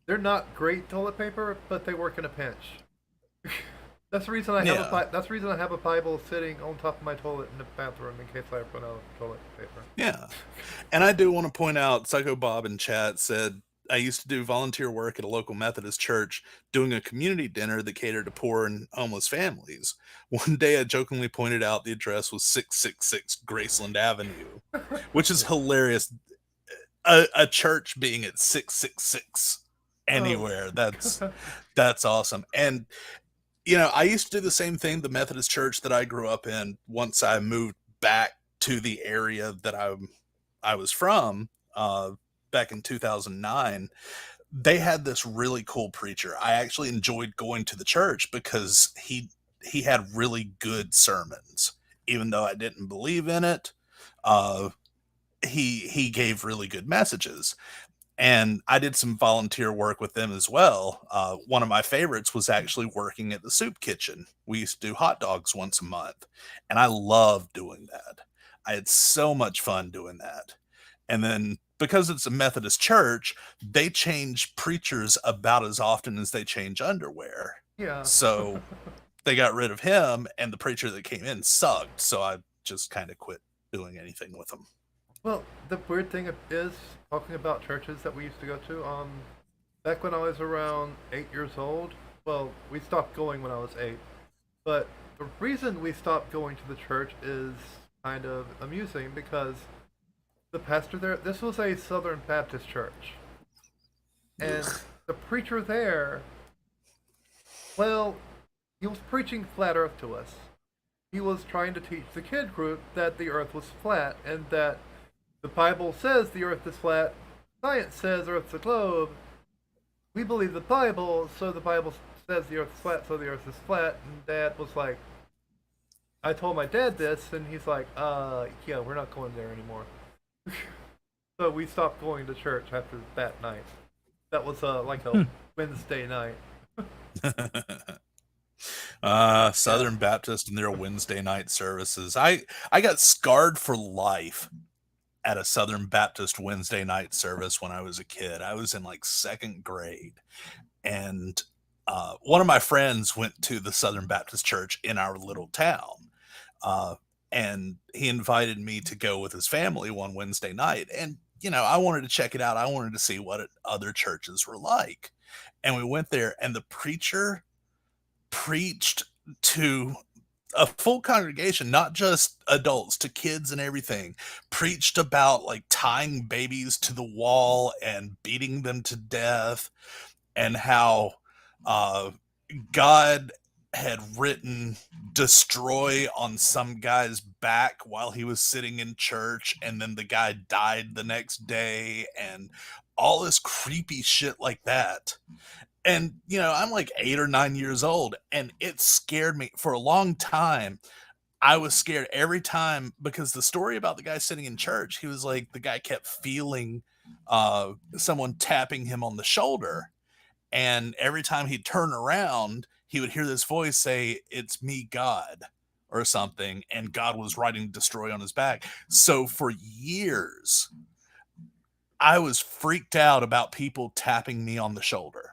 they're not great toilet paper, but they work in a pinch. That's the reason I have a Bible sitting on top of my toilet in the bathroom in case I run out of toilet paper. Yeah. And I do want to point out, Psycho Bob in chat said, I used to do volunteer work at a local Methodist church doing a community dinner that catered to poor and homeless families. One day I jokingly pointed out the address was 666 Graceland Avenue, which is hilarious. A church being at 666 anywhere. That's awesome. And I used to do the same thing, the Methodist church that I grew up in, once I moved back to the area that I'm I was from, back in 2009, they had this really cool preacher. I actually enjoyed going to the church because he had really good sermons, even though I didn't believe in it. Uh, he gave really good messages, and I did some volunteer work with them as well. One of my favorites was actually working at the soup kitchen. We used to do hot dogs once a month, and I loved doing that. I had so much fun doing that. And then because it's a Methodist church, they change preachers about as often as they change underwear. Yeah. So they got rid of him, and the preacher that came in sucked. So I just kind of quit doing anything with him. Well, the weird thing is, talking about churches that we used to go to, back when I was around 8 years old, well, we stopped going when I was 8, but the reason we stopped going to the church is kind of amusing because the pastor there, this was a Southern Baptist church, and the preacher there, well, he was preaching flat earth to us. He was trying to teach the kid group that the earth was flat and that the Bible says the earth is flat. Science says earth's a globe. We believe the Bible, so the Bible says the earth is flat, so the earth is flat. And Dad was like, I told my dad this, and he's like, yeah, we're not going there anymore. So we stopped going to church after that night. That was like a Wednesday night. Southern Baptist and their Wednesday night services. I got scarred for life at a Southern Baptist Wednesday night service when I was a kid. I was in like second grade, and one of my friends went to the Southern Baptist church in our little town, and he invited me to go with his family one Wednesday night. And I wanted to check it out. I wanted to see what other churches were like, and we went there, and the preacher preached to a full congregation, not just adults, to kids and everything. Preached about like tying babies to the wall and beating them to death, and how God had written destroy on some guy's back while he was sitting in church, and then the guy died the next day, and all this creepy shit like that. And, I'm like 8 or 9 years old, and it scared me for a long time. I was scared every time because the story about the guy sitting in church, he was like, the guy kept feeling someone tapping him on the shoulder. And every time he'd turn around, he would hear this voice say, "It's me, God," or something. And God was writing destroy on his back. So for years, I was freaked out about people tapping me on the shoulder.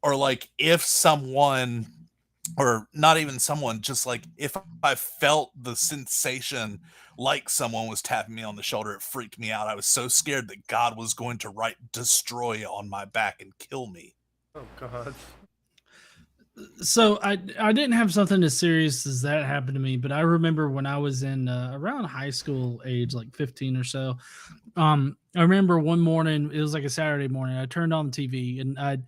Or like if someone, or not even someone, just like if I felt the sensation like someone was tapping me on the shoulder, it freaked me out. I was so scared that God was going to write destroy on my back and kill me. Oh God. So I didn't have something as serious as that happen to me, but I remember when I was in around high school age, like 15 or so. I remember one morning, it was like a Saturday morning. I turned on the TV and I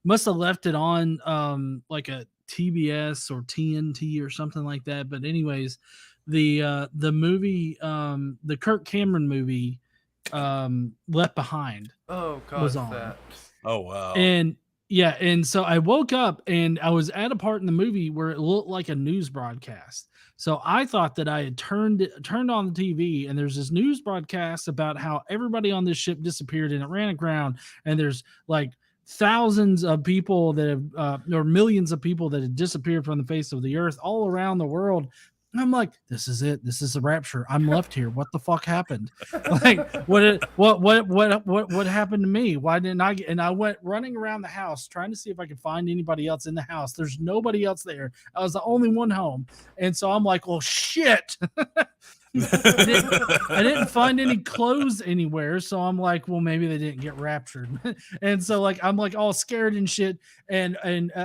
must have left it on like a TBS or TNT or something like that. But anyways, the movie, the Kirk Cameron movie, Left Behind. Oh God, was on. that. Oh wow. And yeah, and so I woke up and I was at a part in the movie where it looked like a news broadcast. So I thought that I had turned on the TV, and there's this news broadcast about how everybody on this ship disappeared and it ran aground, and there's like thousands of people that have or millions of people that have disappeared from the face of the earth all around the world. And I'm like, this is it. This is the rapture. I'm left here. What the fuck happened? Like, what happened to me? Why didn't I get? And I went running around the house trying to see if I could find anybody else in the house. There's nobody else there. I was the only one home. And so I'm like, well, shit. I didn't find any clothes anywhere, so I'm like, well, maybe they didn't get raptured. And so like I'm like all scared and shit, and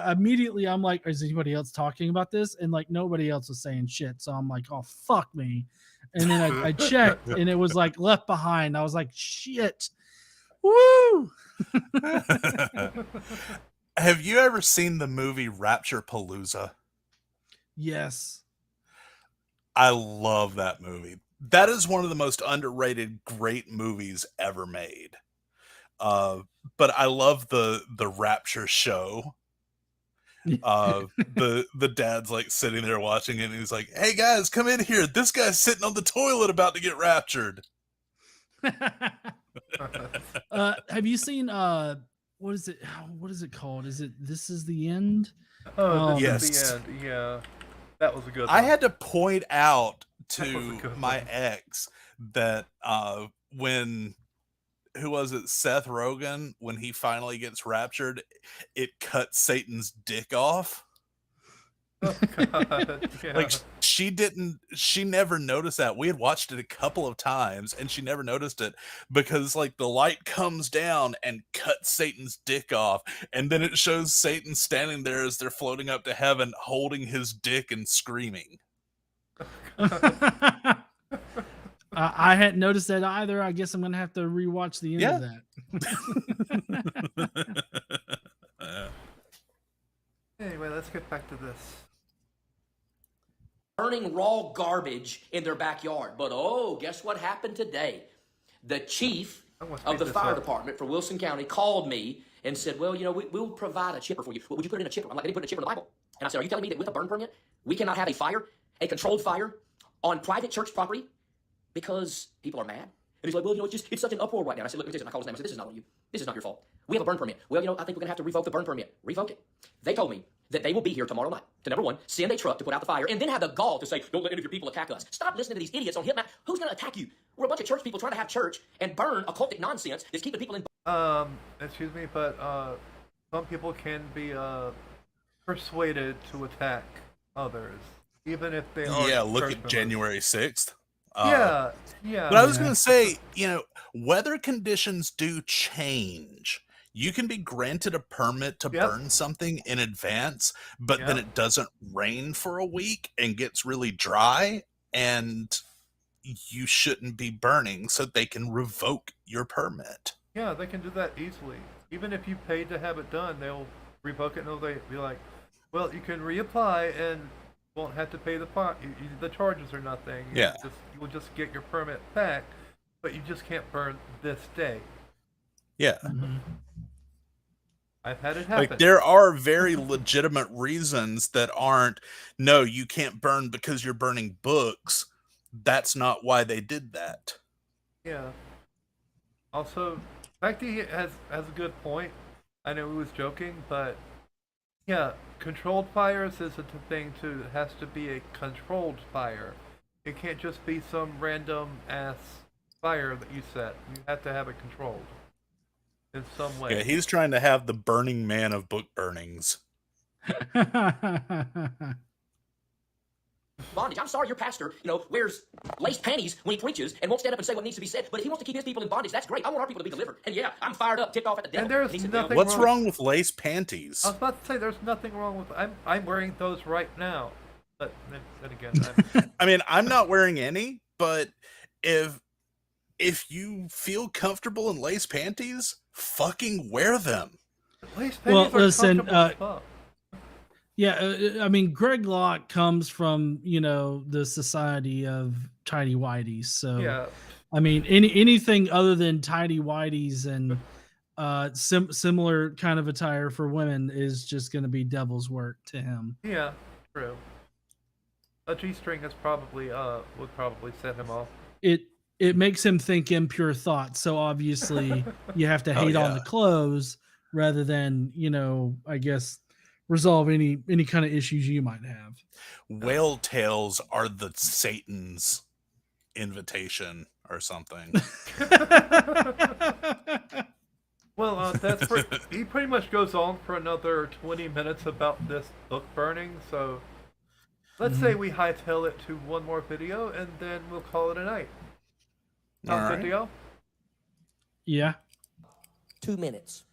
immediately I'm like, is anybody else talking about this? And like nobody else was saying shit, so I'm like, oh fuck me. And then I checked, and it was like Left Behind. I was like, shit. Woo. Have you ever seen the movie Rapture Palooza? Yes. I love that movie. that is one of the most underrated great movies ever made. But I love the Rapture show. The dad's like sitting there watching it, and he's like, "Hey guys, come in here. This guy's sitting on the toilet about to get raptured." Have you seen what is it? What is it called? Is it This Is the End? Oh, Yes. this is the end. Yeah, that was a good one. I had to point out That was a to good my one. ex that when who was it, Seth Rogen, when he finally gets raptured, it cuts Satan's dick off. Oh, God. Yeah. Like she never noticed that. We had watched it a couple of times and she never noticed it because like the light comes down and cuts Satan's dick off, and then it shows Satan standing there as they're floating up to heaven holding his dick and screaming. I hadn't noticed that either. I guess I'm gonna have to rewatch the end of that. Anyway, let's get back to this. Burning raw garbage in their backyard. But oh, guess what happened today? The chief of the fire department for Wilson County called me and said, well, you know, we'll provide a chipper for you. Well, would you put in a chipper? I'm like, I didn't put in a chipper in the Bible. And I said, are you telling me that with a burn permit, we cannot have a fire, a controlled fire on private church property because people are mad? And he's like, well, you know, it's such an uproar right now. And I said, look, I called his name. I said, this is not on you. This is not your fault. We have a burn permit. Well, you know, I think we're going to have to revoke the burn permit. Revoke it. They told me that they will be here tomorrow night to, number one, send a truck to put out the fire, and then have the gall to say, don't let any of your people attack us. Stop listening to these idiots on Hitman. Who's going to attack you? We're a bunch of church people trying to have church and burn occultic nonsense that's keeping people in... Excuse me, but some people can be persuaded to attack others, even if they are... Yeah, look at January 6th. Yeah. But I was going to say, you know, weather conditions do change. You can be granted a permit to burn something in advance, but then it doesn't rain for a week and gets really dry, and you shouldn't be burning, so they can revoke your permit. Yeah, they can do that easily. Even if you paid to have it done, they'll revoke it and they'll be like, well, you can reapply and won't have to pay the charges or nothing. You will just get your permit back, but you just can't burn this day. Yeah. Mm-hmm. I've had it happen. Like, there are very legitimate reasons that aren't, no, you can't burn because you're burning books. That's not why they did that. Yeah. Also, Becky has a good point. I know he was joking, but yeah, controlled fires isn't a thing to, it has to be a controlled fire. It can't just be some random ass fire that you set. You have to have it controlled in some way. Yeah, he's trying to have the Burning Man of book burnings. Bondage. I'm sorry your pastor, you know, wears laced panties when he preaches and won't stand up and say what needs to be said. But if he wants to keep his people in bondage, that's great. I want our people to be delivered. And yeah, I'm fired up, ticked off at the devil. And there's nothing What's wrong with lace panties? I was about to say there's nothing wrong with. I'm wearing those right now. But then again, I mean, I'm not wearing any, but if you feel comfortable in lace panties, fucking wear them. Lace panties are listen, comfortable as fuck. Yeah, I mean, Greg Locke comes from, you know, the society of tidy whities. So, yeah. I mean, anything other than tidy whities and similar kind of attire for women is just going to be devil's work to him. Yeah, true. A G-string is probably would probably set him off. It makes him think impure thoughts. So obviously, you have to hate on the clothes rather than, you know, I guess, resolve any kind of issues you might have. Whale tails are the Satan's invitation or something. Well, he pretty much goes on for another 20 minutes about this book burning. So let's say we hightail it to one more video and then we'll call it a night. Sounds good to y'all? Yeah. 2 minutes.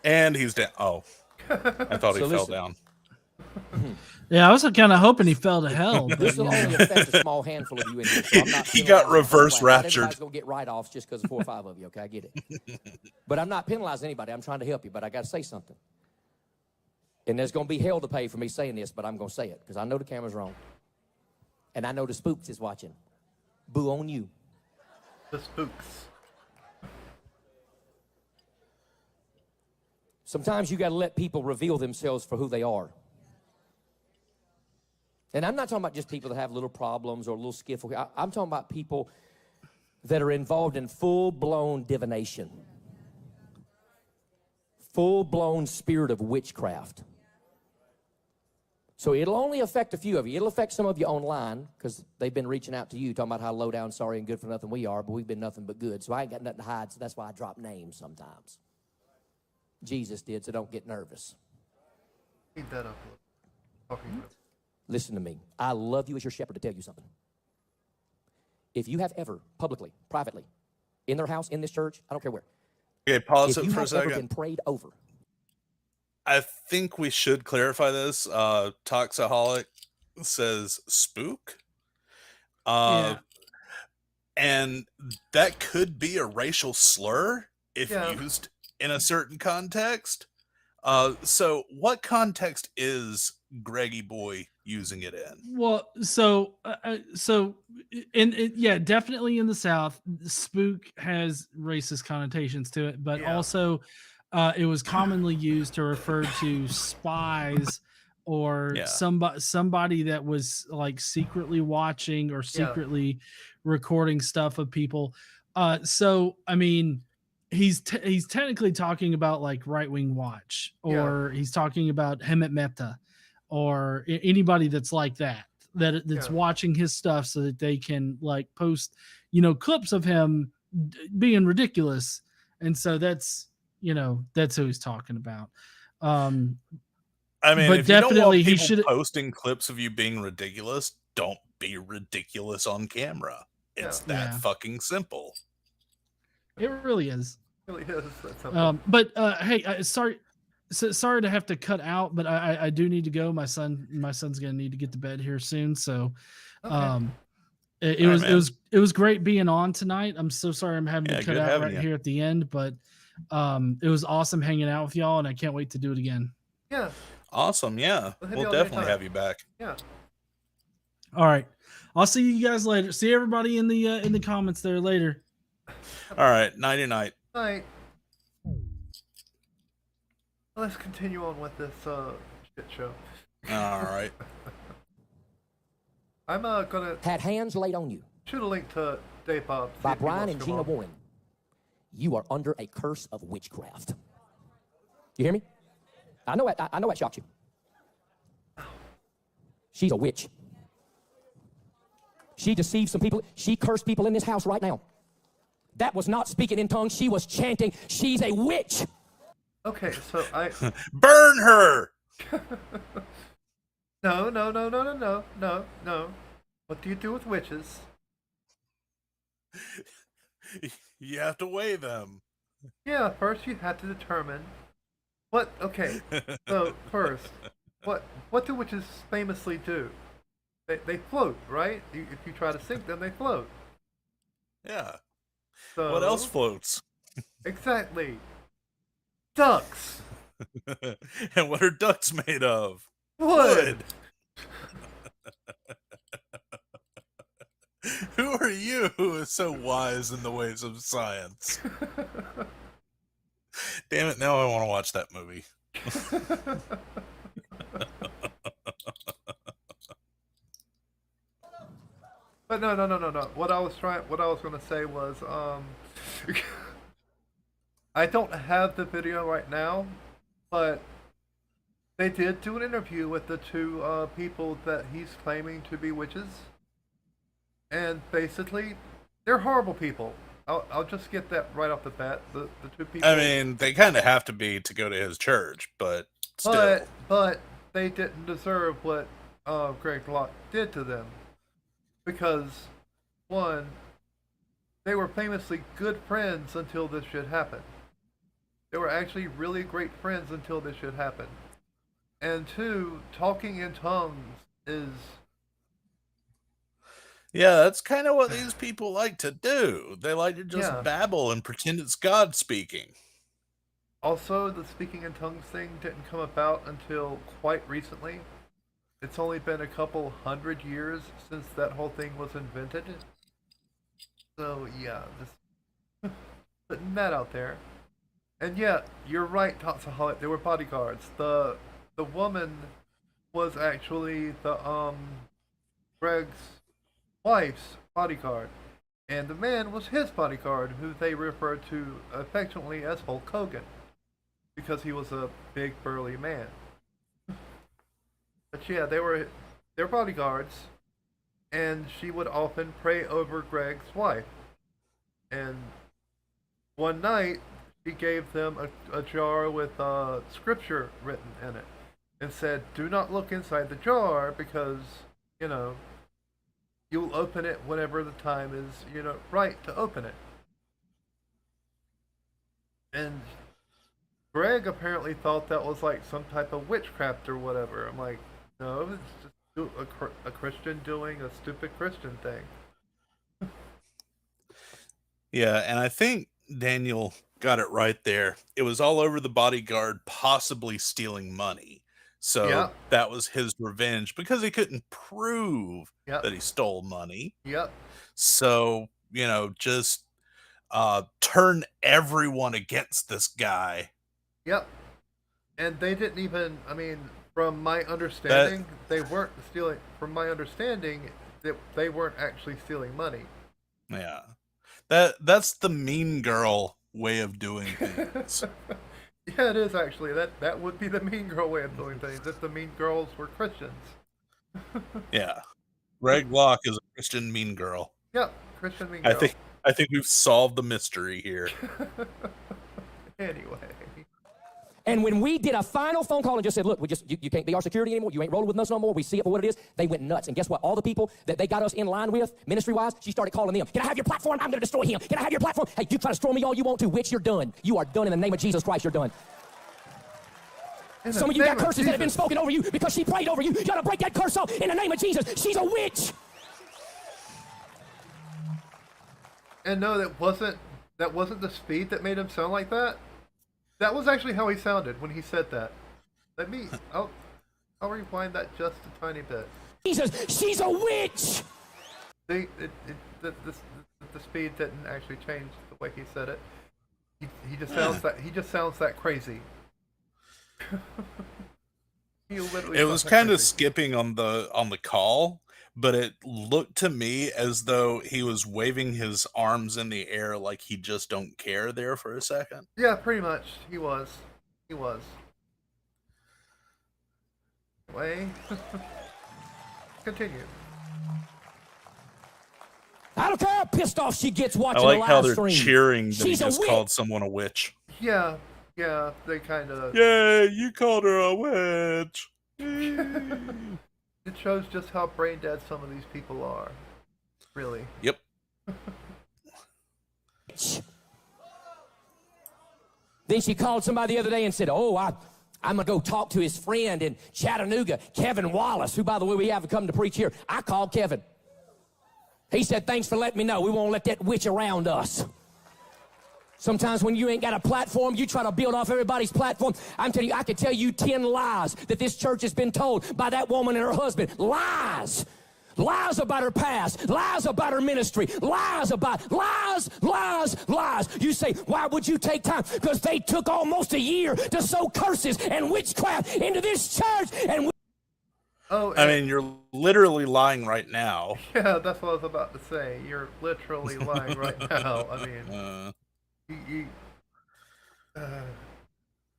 And he's down. Oh, I thought he fell down. Yeah, I was kind of hoping he fell to hell. This will only affect a small handful of you in here. So I'm not He got reverse raptured. Everybody's going to get write-offs just because of 4 or 5 of you, okay? I get it. But I'm not penalizing anybody. I'm trying to help you, but I got to say something. And there's going to be hell to pay for me saying this, but I'm going to say it because I know the camera's wrong. And I know the spooks is watching. Boo on you. The spooks. Sometimes you got to let people reveal themselves for who they are. And I'm not talking about just people that have little problems or a little skiffle. I'm talking about people that are involved in full-blown divination. Full-blown spirit of witchcraft. So it'll only affect a few of you. It'll affect some of you online because they've been reaching out to you talking about how low down, sorry, and good for nothing we are, but we've been nothing but good. So I ain't got nothing to hide, so that's why I drop names sometimes. Jesus did, so don't get nervous. Speed that up a little. Listen to me. I love you as your shepherd to tell you something. If you have ever, publicly, privately, in their house, in this church, I don't care where. Okay, pause if it you for a have ever second. been prayed over. I think we should clarify this. Toxaholic says spook. Yeah. And that could be a racial slur if Yeah. used in a certain context. So what context is Greggy Boy using it in? Well, yeah, definitely in the South, spook has racist connotations to it, but Yeah. also it was commonly used to refer to spies or Yeah. somebody that was like secretly watching or secretly recording stuff of people. So I mean, he's technically talking about like Right Wing Watch, or he's talking about Hemet Mehta, or anybody that's like that's watching his stuff so that they can like post, clips of him being ridiculous. And so that's who he's talking about. I mean, but if you don't want definitely he people should posting clips of you being ridiculous, don't be ridiculous on camera. It's that fucking simple. It really is. It really is. That's simple. But hey, sorry to have to cut out, but I do need to go. My son's gonna need to get to bed here soon. So it was great being on tonight. I'm so sorry I'm having to cut out right here at the end, but it was awesome hanging out with y'all, and I can't wait to do it again. Yeah. Awesome. Yeah. We'll definitely have you back. Yeah. All right. I'll see you guys later. See everybody in the comments there later. All right. Nighty night. Night. Let's continue on with this shit show. All right. I'm gonna had hands laid on you. Shoot a link to Dave Bob by Brian and Gina Warren. You are under a curse of witchcraft. You hear me? I know it shocked you. She's a witch. She deceived some people. She cursed people in this house right now. That was not speaking in tongues. She was chanting. She's a witch. Okay, so I burn her. No. What do you do with witches? You have to weigh them. Yeah, first you have to determine what. Okay, so first, what do witches famously do? They float, right? If you try to sink them, they float. Yeah. So, what else floats? Exactly. Ducks. And what are ducks made of? Wood. Who are you who is so wise in the ways of science? Damn it, now I want to watch that movie. But no. What I was going to say was, I don't have the video right now, but they did do an interview with the two people that he's claiming to be witches, and basically, they're horrible people. I'll just get that right off the bat. The two people. I mean, they kind of have to be to go to his church, but still. But they didn't deserve what Greg Locke did to them. Because, one, they were famously good friends until this shit happened. They were actually really great friends until this shit happened. And two, talking in tongues is... Yeah, that's kind of what these people like to do. They like to just babble and pretend it's God speaking. Also, the speaking in tongues thing didn't come about until quite recently. It's only been a couple hundred years since that whole thing was invented. So yeah, just putting that out there. And yeah, you're right, Toxaholic. They were bodyguards. The woman was actually the Greg's wife's bodyguard, and the man was his bodyguard, who they referred to affectionately as Hulk Hogan, because he was a big burly man. But yeah, they were bodyguards, and she would often pray over Greg's wife. And one night, she gave them a jar with scripture written in it, and said, "Do not look inside the jar because, you know, you'll open it whenever the time is, right to open it." And Greg apparently thought that was like some type of witchcraft or whatever. I'm like, no, it's just a Christian doing a stupid Christian thing. Yeah, and I think Daniel got it right there. It was all over the bodyguard possibly stealing money. So Yep. that was his revenge because he couldn't prove Yep. that he stole money. Yep. So, just turn everyone against this guy. Yep. And they didn't even, I mean, from my understanding, they weren't stealing, from my understanding, they weren't actually stealing money. Yeah. That's the mean girl way of doing things. Yeah, it is actually. That would be the mean girl way of doing things if the mean girls were Christians. Yeah. Greg Locke is a Christian mean girl. Yep, Christian mean girl. I think we've solved the mystery here. Anyway. And when we did a final phone call and just said, look, you can't be our security anymore. You ain't rolling with us no more. We see it for what it is. They went nuts. And guess what? All the people that they got us in line with, ministry-wise, she started calling them. Can I have your platform? I'm going to destroy him. Can I have your platform? Hey, you try to destroy me all you want to. Witch, you're done. You are done in the name of Jesus Christ. You're done. Some of you got curses that have been spoken over you because she prayed over you. You got to break that curse off in the name of Jesus. She's a witch. And no, that wasn't the speed that made him sound like that. That was actually how he sounded when he said that. I'll rewind that just a tiny bit. Jesus, she's a witch. The speed didn't actually change the way he said it. He just sounds that crazy. It was kind of skipping on the call, but it looked to me as though he was waving his arms in the air like he just don't care there for a second. Yeah, pretty much. He was. Way. Continue. I don't care how pissed off she gets watching I like the how live they're stream. cheering that She's he a just witch. called someone a witch. Yeah, they kind of. Yeah, you called her a witch. It shows just how brain dead some of these people are. Really. Yep. Then she called somebody the other day and said, oh, I'm going to go talk to his friend in Chattanooga, Kevin Wallace, who, by the way, we have come to preach here. I called Kevin. He said, thanks for letting me know. We won't let that witch around us. Sometimes when you ain't got a platform, you try to build off everybody's platform. I'm telling you, I could tell you 10 lies that this church has been told by that woman and her husband. Lies. Lies about her past. Lies about her ministry. Lies. You say, why would you take time? Because they took almost a year to sow curses and witchcraft into this church. And I mean, you're literally lying right now. Yeah, that's what I was about to say. You're literally lying right now. I mean,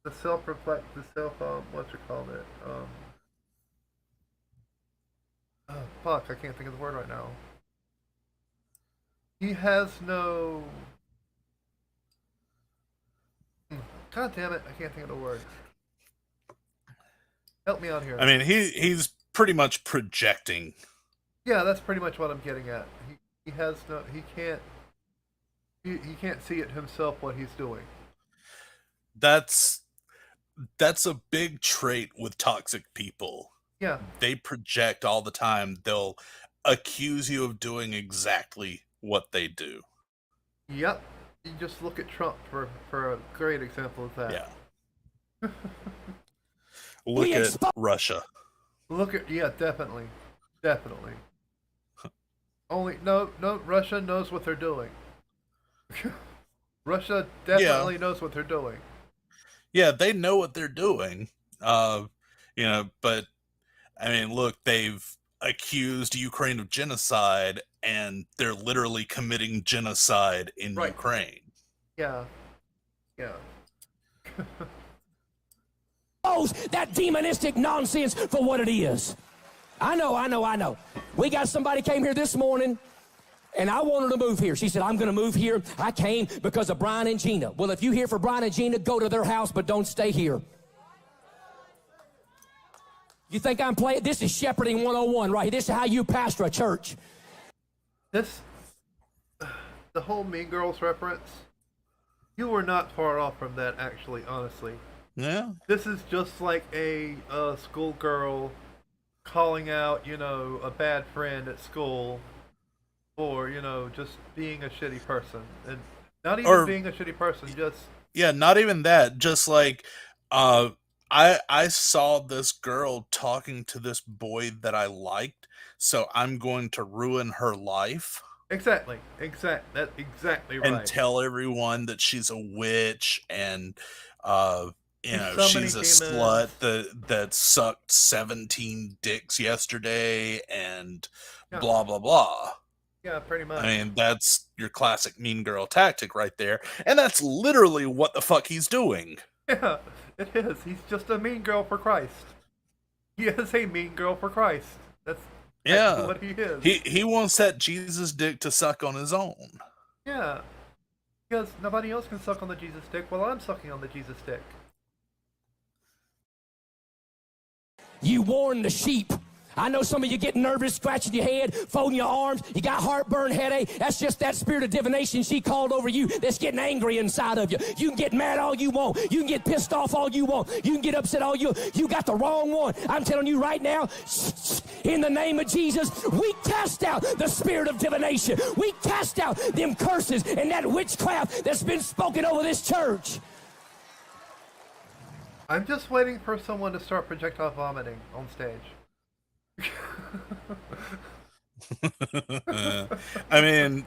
the self-reflect, what you call it? Fuck, I can't think of the word right now. He has no. God damn it, I can't think of the word. Help me out here. I mean, he's pretty much projecting. Yeah, that's pretty much what I'm getting at. He has no. He can't see it himself what he's doing. That's a big trait with toxic people. Yeah. They project all the time. They'll accuse you of doing exactly what they do. Yep. you just look at Trump for a great example of that. Yeah. Look at Russia. Look at definitely. Only no, Russia knows what they're doing. Russia definitely knows what they're doing. Yeah, they know what they're doing. But I mean, look, they've accused Ukraine of genocide, and they're literally committing genocide in Ukraine. Yeah. That demonistic nonsense for what it is. I know. We got somebody came here this morning, and I wanted to move here. She said, I'm going to move here. I came because of Brian and Gina. Well, if you're here for Brian and Gina, go to their house, but don't stay here. You think I'm playing? This is shepherding 101 right here. This is how you pastor a church. The whole Mean Girls reference, you were not far off from that, actually, honestly. Yeah. This is just like a schoolgirl calling out, a bad friend at school for, just being a shitty person. And not even being a shitty person, just... Yeah, not even that. Just like, I saw this girl talking to this boy that I liked, so I'm going to ruin her life. Exactly. That's exactly right. And tell everyone that she's a witch and, she's a slut that sucked 17 dicks yesterday and blah, blah, blah. Yeah, pretty much. I mean, that's your classic mean girl tactic right there. And that's literally what the fuck he's doing. Yeah, it is. He's just a mean girl for Christ. He is a mean girl for Christ. That's what he is. He wants that Jesus dick to suck on his own. Yeah. Because nobody else can suck on the Jesus dick while I'm sucking on the Jesus dick. You warn the sheep. I know some of you get nervous, scratching your head, folding your arms. You got heartburn, headache. That's just that spirit of divination she called over you that's getting angry inside of you. You can get mad all you want. You can get pissed off all you want. You can get upset all you want. You got the wrong one. I'm telling you right now, in the name of Jesus, we cast out the spirit of divination. We cast out them curses and that witchcraft that's been spoken over this church. I'm just waiting for someone to start projectile vomiting on stage. I mean,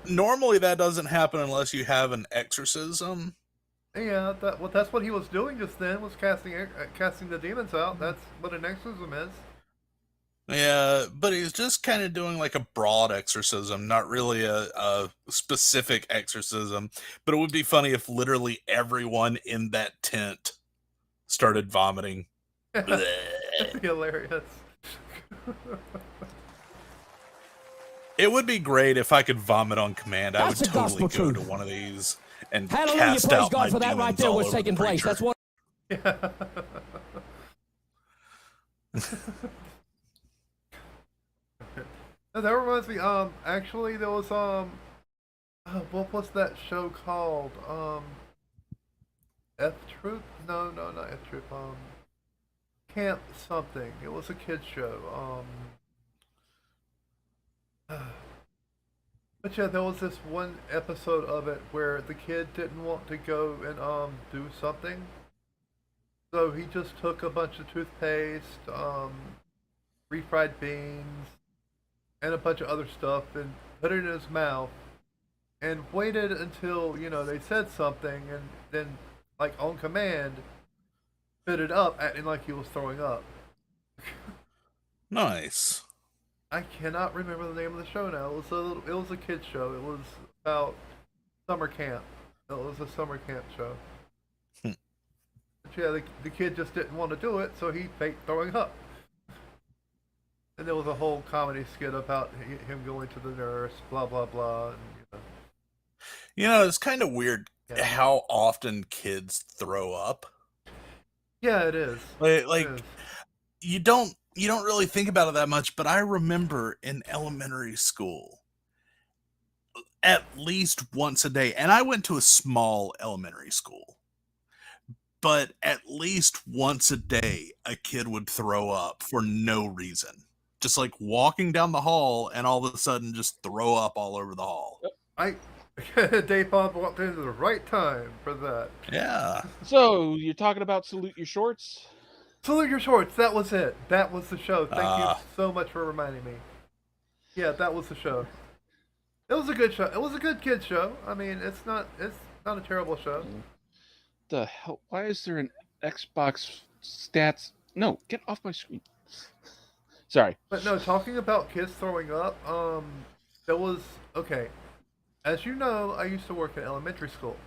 normally that doesn't happen unless you have an exorcism. Yeah, that's what he was doing just then, was casting the demons out. That's what an exorcism is. Yeah, but he's just kind of doing like a broad exorcism, not really a specific exorcism. But it would be funny if literally everyone in that tent started vomiting. That'd be hilarious. It would be great if I could vomit on command. I would totally go to one of these and cast out my demons all over the preacher. Hallelujah, praise God for that right there, what's taking place. That's what... That reminds me, actually there was, what was that show called? F-Troop? No, not F-Troop, Camp something. It was a kid's show. But yeah, there was this one episode of it where the kid didn't want to go and do something. So he just took a bunch of toothpaste, refried beans, and a bunch of other stuff and put it in his mouth and waited until, they said something and then, like, on command, spit it up, acting like he was throwing up. Nice. I cannot remember the name of the show now. It was a kids show. It was about summer camp. It was a summer camp show. But yeah, the kid just didn't want to do it, so he faked throwing up. And there was a whole comedy skit about him going to the nurse, blah blah blah. And, it's kind of weird how often kids throw up. Yeah, it is. Like you don't really think about it that much, but I remember in elementary school at least once a day, and I went to a small elementary school, but at least once a day a kid would throw up for no reason. Just like walking down the hall and all of a sudden just throw up all over the hall. Dave Bob walked in at the right time for that. Yeah. So you're talking about salute your shorts? Salute your shorts. That was it. That was the show. Thank you Ah. so much for reminding me. Yeah, that was the show. It was a good show. It was a good kids show. I mean, it's not a terrible show. The hell? Why is there an Xbox stats? No, get off my screen. Sorry. But no, talking about kids throwing up, there was okay. As you know, I used to work in elementary school,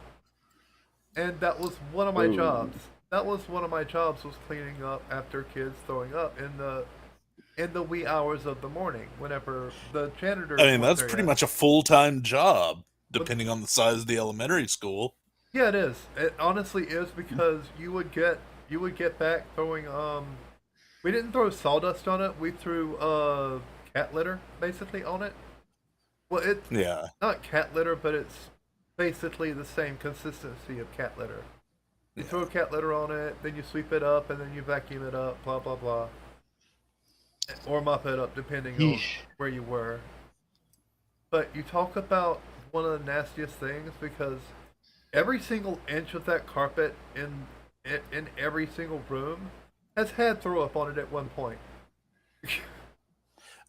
and that was one of my jobs. That was one of my jobs, was cleaning up after kids throwing up in the wee hours of the morning, whenever the janitor. I mean, that's pretty much a full-time job, depending on the size of the elementary school. Yeah, it is. It honestly is, because you would get back throwing we didn't throw sawdust on it. We threw cat litter basically on it. Well, it's not cat litter, but it's basically the same consistency of cat litter. You throw cat litter on it, then you sweep it up, and then you vacuum it up, blah blah blah, or mop it up depending on where you were. But you talk about one of the nastiest things, because every single inch of that carpet in every single room has had throw up on it at one point.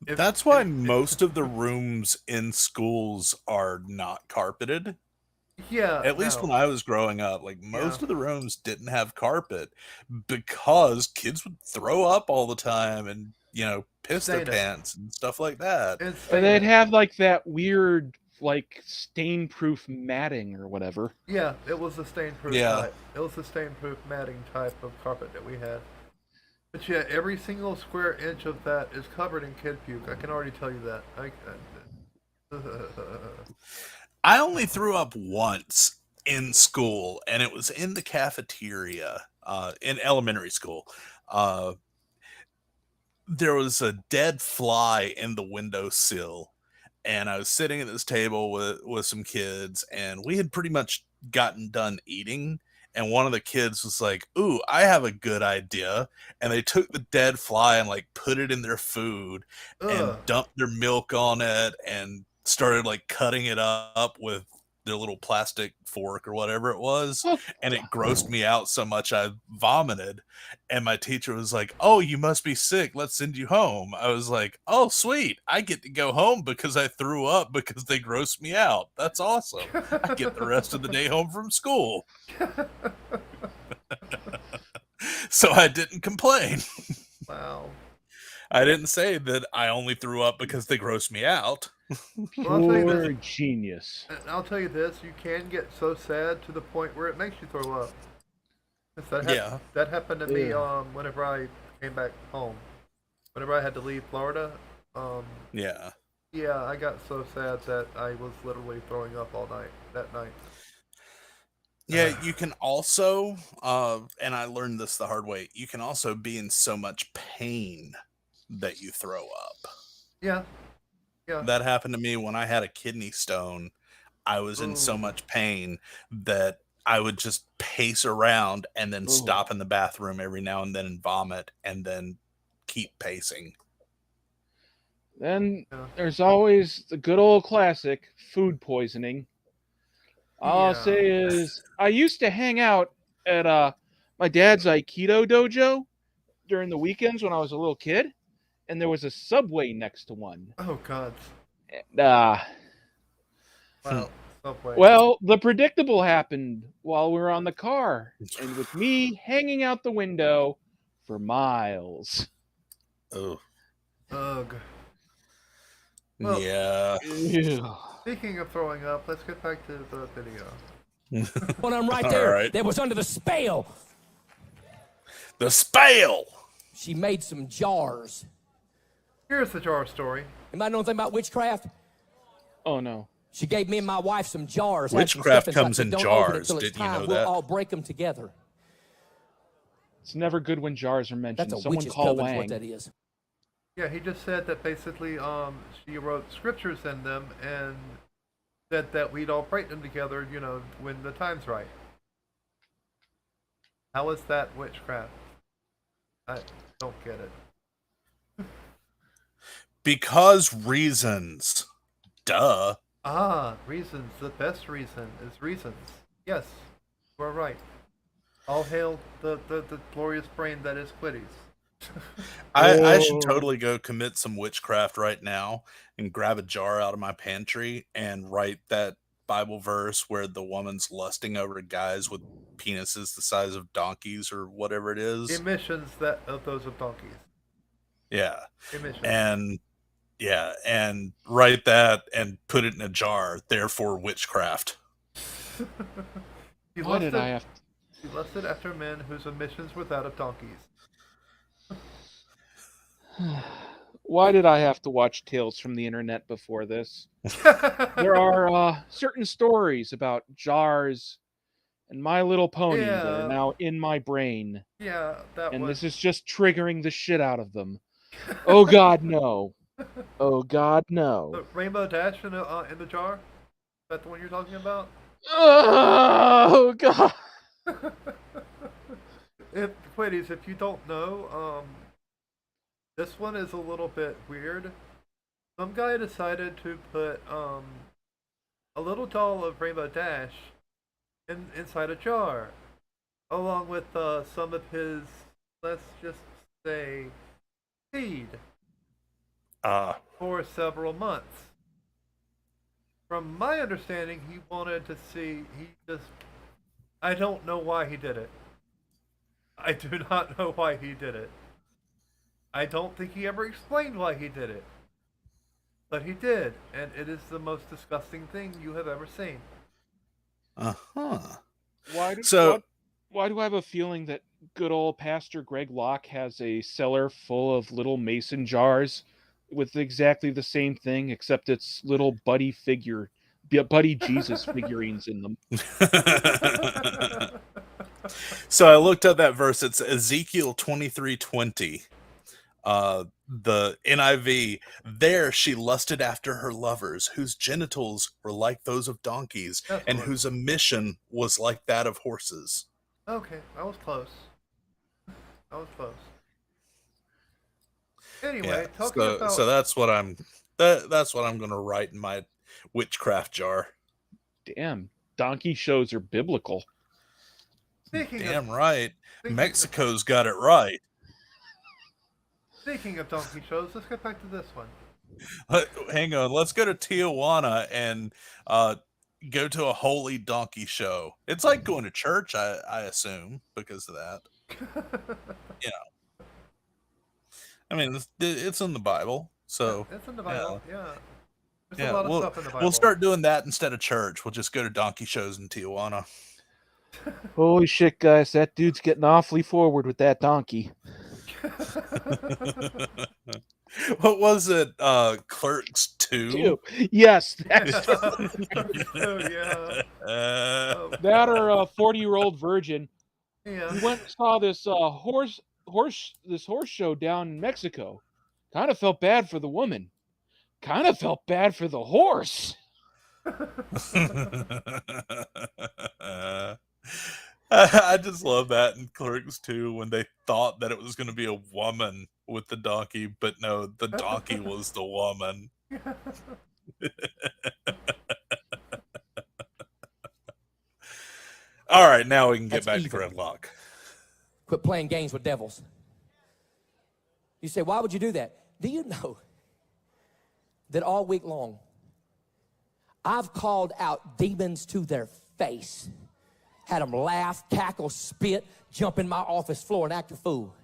That's why most of the rooms in schools are not carpeted. Yeah. At least when I was growing up, like most of the rooms didn't have carpet because kids would throw up all the time and, piss their pants and stuff like that. And they'd have like that weird, like stain-proof matting or whatever. Yeah, it was the stain-proof type. It was the stain-proof matting type of carpet that we had. But yeah, every single square inch of that is covered in kid puke. I can already tell you that. I only threw up once in school, and it was in the cafeteria in elementary school. There was a dead fly in the windowsill, and I was sitting at this table with some kids, and we had pretty much gotten done eating. And one of the kids was like, "Ooh, I have a good idea." And they took the dead fly and like put it in their food and dumped their milk on it and started like cutting it up with their little plastic fork or whatever it was. And it grossed me out so much I vomited. And my teacher was like, "Oh, you must be sick. Let's send you home." I was like, "Oh, sweet. I get to go home because I threw up because they grossed me out. That's awesome. I get the rest of the day home from school." So I didn't complain. Wow. I didn't say that I only threw up because they grossed me out. Pure genius. And I'll tell you this, you can get so sad to the point where it makes you throw up. That happened to me whenever I came back home. Whenever I had to leave Florida. Yeah, I got so sad that I was literally throwing up all night, that night. Yeah, you can also, and I learned this the hard way, you can also be in so much pain that you throw up. Yeah. That happened to me when I had a kidney stone. I was in so much pain that I would just pace around and then stop in the bathroom every now and then and vomit and then keep pacing. Then there's always the good old classic, food poisoning. All I'll say is I used to hang out at my dad's Aikido dojo during the weekends when I was a little kid, and there was a Subway next to one. Oh, God. And, wow, Subway. Well, the predictable happened while we were on the car, and with me hanging out the window for miles. Oh. Ugh. Well, yeah. Speaking of throwing up, let's get back to the video. When I'm right there, right. that was under the spell. The spell! She made some jars. Here's the jar story. Anybody know anything about witchcraft? Oh, no. She gave me and my wife some jars. Witchcraft comes in Don't jars. open it till it's Didn't you time. know We'll that? all break them together. It's never good when jars are mentioned. That's a Someone witch's call coven, Wang. what that is. Yeah, he just said that basically she wrote scriptures in them and said that we'd all break them together, when the time's right. How is that witchcraft? I don't get it. Because reasons. Duh. Ah, reasons. The best reason is reasons. Yes, you are right. All hail the glorious brain that is Quiddies. I should Oh. totally go commit some witchcraft right now and grab a jar out of my pantry and write that Bible verse where the woman's lusting over guys with penises the size of donkeys or whatever it is. Emissions that of those of donkeys. Yeah. Emissions. And yeah, and write that and put it in a jar, therefore witchcraft. He Why did I lusted, have he lusted after men whose emissions were that of donkeys. Why did I have to watch Tales from the Internet before this? There are certain stories about jars and My Little Pony that are Yeah. now in my brain, Yeah, that and was. this is just triggering the shit out of them. Oh God, no! Oh God, no! The Rainbow Dash in the jar? Is that the one you're talking about? Oh God! Ladies, if you don't know, this one is a little bit weird. Some guy decided to put a little doll of Rainbow Dash inside a jar, along with some of his, let's just say, seed for several months. From my understanding, he wanted to see. I don't know why he did it. I do not know why he did it. I don't think he ever explained why he did it. But he did, and it is the most disgusting thing you have ever seen. Uh-huh. Why do So why do I have a feeling that good old Pastor Greg Locke has a cellar full of little mason jars with exactly the same thing, except it's little buddy Jesus figurines in them? So I looked up that verse. It's Ezekiel 23:20. The NIV, there she lusted after her lovers, whose genitals were like those of donkeys, and whose emission was like that of horses. Okay, I was close. Anyway, Yeah, talking about so that's what that's what I'm gonna write in my witchcraft jar. Damn, donkey shows are biblical. Damn right. Mexico's got it right. Speaking of donkey shows, let's get back to this one. Hang on, let's go to Tijuana and go to a holy donkey show. It's like going to church, I assume, because of that. You know, I mean, it's in the Bible, so It's in the Bible, yeah. There's yeah, a lot of stuff in the Bible. we'll start doing that instead of church. We'll just go to donkey shows in Tijuana. Holy shit, guys, that dude's getting awfully forward with that donkey. What was it? Clerks 2? Yes, that's yeah. That or a 40-year-old virgin. Yeah. We went and saw this horse show down in Mexico. Kind of felt bad for the woman. Kind of felt bad for the horse. I just love that in Clerks 2 when they thought that it was going to be a woman with the donkey, but no, the donkey was the woman. All right, now we can get back to Gridlock. Quit playing games with devils. You say, why would you do that? Do you know that all week long, I've called out demons to their face, had them laugh, cackle, spit, jump in my office floor and act a fool.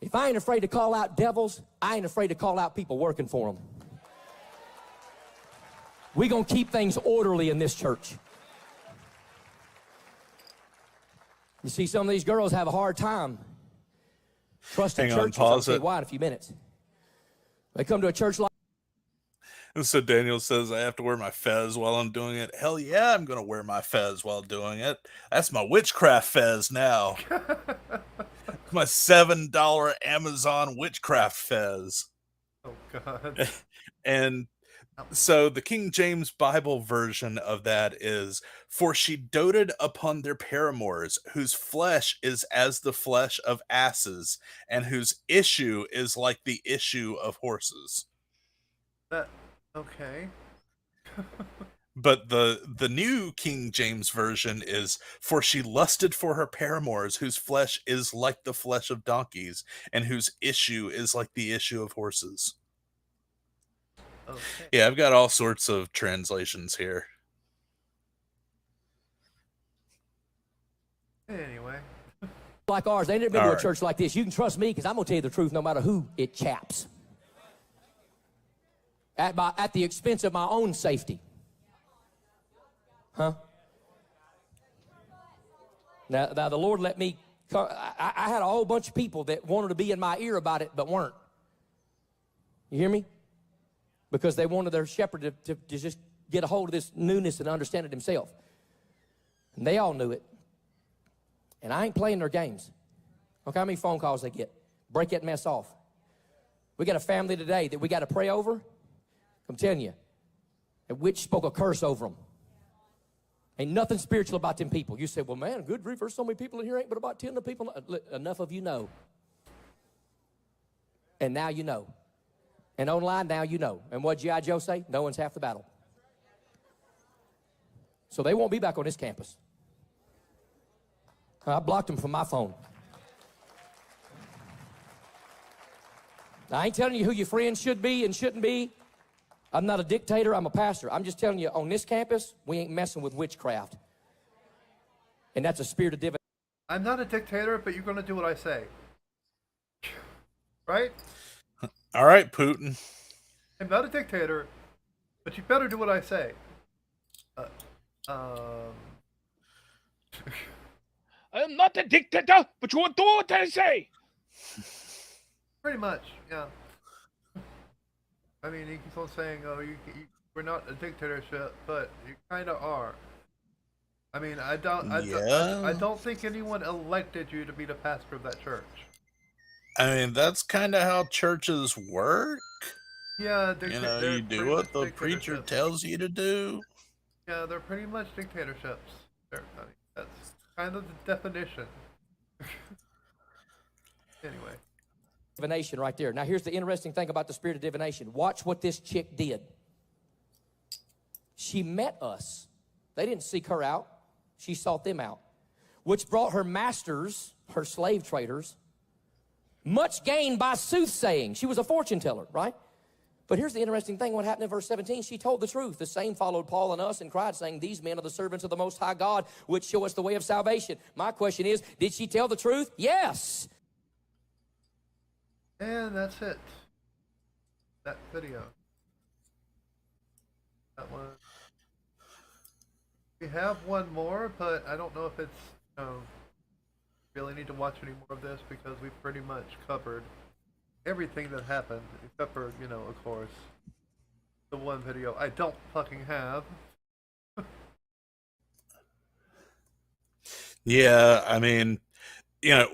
If I ain't afraid to call out devils, I ain't afraid to call out people working for them. We're going to keep things orderly in this church. You see, some of these girls have a hard time trusting Hang on, churches. I'll pause tell it. you why in a few minutes. They come to a church like And so Daniel says, I have to wear my fez while I'm doing it. Hell yeah, I'm going to wear my fez while doing it. That's my witchcraft fez now. My $7 Amazon witchcraft fez. Oh, God. And so the King James Bible version of that is, for she doted upon their paramours, whose flesh is as the flesh of asses, and whose issue is like the issue of horses. Okay. But the new King James version is, "For she lusted for her paramours, whose flesh is like the flesh of donkeys, and whose issue is like the issue of horses." Okay. Yeah, I've got all sorts of translations here. Anyway. Like ours, they ain't never been All to a right. church like this. You can trust me because I'm going to tell you the truth no matter who it chaps. At the expense of my own safety. Huh? Now the Lord let me, I had a whole bunch of people that wanted to be in my ear about it but weren't. You hear me? Because they wanted their shepherd to just get a hold of this newness and understand it himself. And they all knew it. And I ain't playing their games. Look how many phone calls they get. Break that mess off. We got a family today that we got to pray over. I'm telling you, a witch spoke a curse over them. Ain't nothing spiritual about them people. You say, well, man, good grief, there's so many people in here, ain't but about 10 of the people. Enough of you know. And now you know. And online, now you know. And what G.I. Joe say? No one's half the battle. So they won't be back on this campus. I blocked them from my phone. I ain't telling you who your friends should be and shouldn't be. I'm not a dictator, I'm a pastor. I'm just telling you, on this campus, we ain't messing with witchcraft. And that's a spirit of divination. I'm not a dictator, but you're going to do what I say. Right? All right, Putin. I'm not a dictator, but you better do what I say. I am not a dictator, but you will do what I say. Pretty much, yeah. I mean, he keeps on saying, "Oh, we're not a dictatorship," but you kind of are. I mean, I don't think anyone elected you to be the pastor of that church. I mean, that's kind of how churches work. Yeah, You do what the preacher tells you to do. Yeah, they're pretty much dictatorships. I mean, that's kind of the definition. Anyway. Divination right there. Now here's the interesting thing about the spirit of divination. Watch what this chick did. She met us. They didn't seek her out. She sought them out. Which brought her masters, her slave traders, much gain by soothsaying. She was a fortune teller, right? But here's the interesting thing. What happened in verse 17? She told the truth. The same followed Paul and us and cried, saying, these men are the servants of the Most High God, which show us the way of salvation. My question is, did she tell the truth? Yes. And that's it. That video. That one. We have one more, but I don't know if it's, really need to watch any more of this because we pretty much covered everything that happened, except for, of course, the one video I don't fucking have. Yeah, I mean,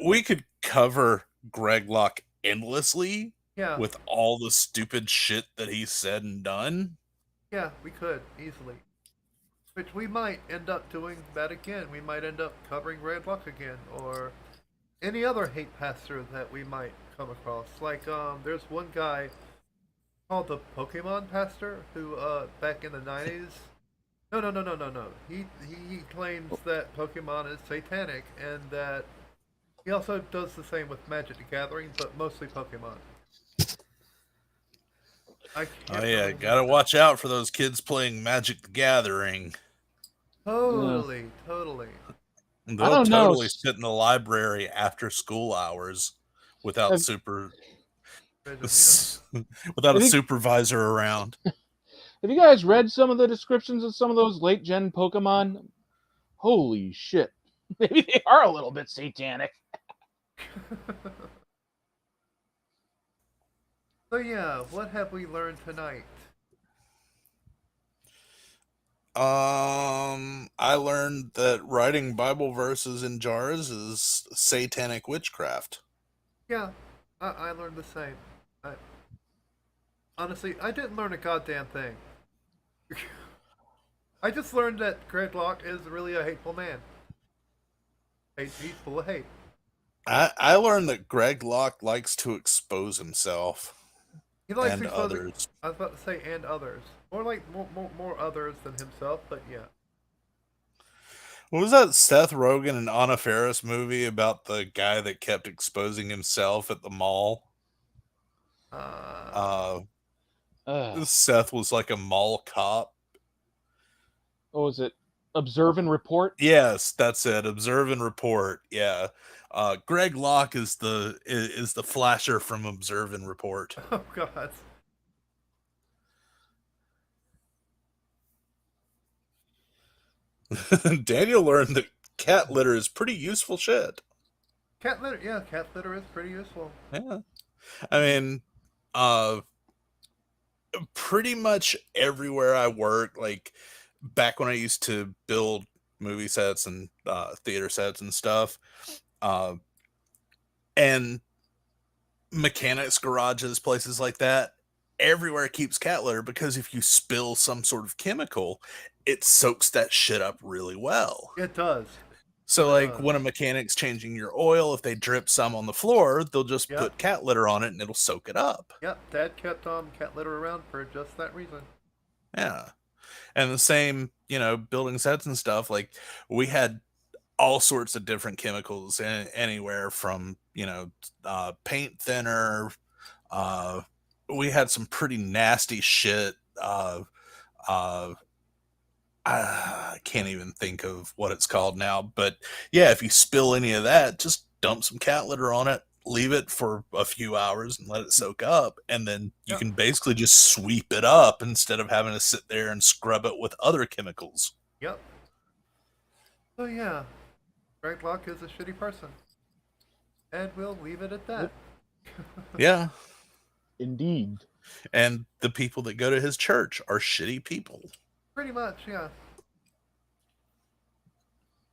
we could cover Greg Locke endlessly with all the stupid shit that he said and done. Yeah, we could, easily. Which we might end up doing that again. We might end up covering Greg Locke again, or any other hate pastor that we might come across. Like, there's one guy called the Pokemon pastor who, back in the 90s... No. He claims that Pokemon is satanic, and that he also does the same with Magic the Gathering, but mostly Pokemon. Oh yeah, gotta watch out for those kids playing Magic the Gathering. Totally. They'll totally sit in the library after school hours without a supervisor around. Have you guys read some of the descriptions of some of those late gen Pokemon? Holy shit. Maybe they are a little bit satanic. So yeah, what have we learned tonight? I learned that writing Bible verses in jars is satanic witchcraft. Yeah, I learned the same. Honestly, I didn't learn a goddamn thing. I just learned that Greg Locke is really a hateful man. He's full of hate. I learned that Greg Locke likes to expose himself. He likes and exposing. others. I was about to say and others. More like more others than himself, but yeah. What was that Seth Rogen and Anna Faris movie about the guy that kept exposing himself at the mall? Uh, Seth was like a mall cop. What was it? Observe and report? Yes, that's it. Observe and report. Yeah. Greg Locke is the flasher from Observe and Report. oh God. Daniel learned that cat litter is pretty useful shit. Cat litter, yeah, cat litter is pretty useful. Yeah. I mean, pretty much everywhere I work, like back when I used to build movie sets and theater sets and stuff, and mechanics garages, places like that, everywhere keeps cat litter because if you spill some sort of chemical, it soaks that shit up really well. It does. So, like, when a mechanic's changing your oil, if they drip some on the floor, they'll just put cat litter on it and it'll soak it up. Yep, Dad kept cat litter around for just that reason. Yeah. And the same, building sets and stuff, like, we had all sorts of different chemicals, anywhere from, paint thinner. We had some pretty nasty shit. I can't even think of what it's called now, but yeah, if you spill any of that, just dump some cat litter on it, leave it for a few hours and let it soak up, and then you can basically just sweep it up instead of having to sit there and scrub it with other chemicals. Yep. So yeah, Greg Locke is a shitty person. And we'll leave it at that. Yeah. Indeed. And the people that go to his church are shitty people. Pretty much, yeah.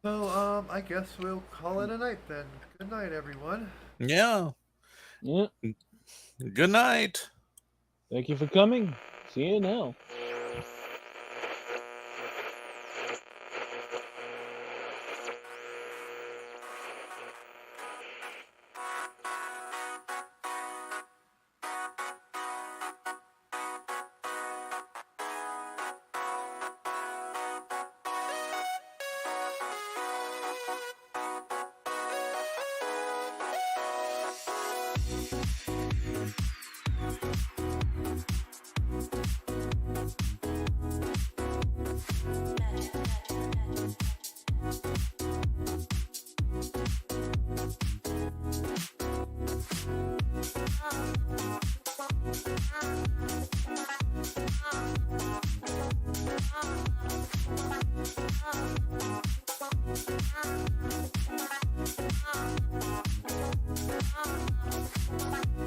So, I guess we'll call it a night then. Good night, everyone. Yeah. Yeah. Good night. Thank you for coming. See you now.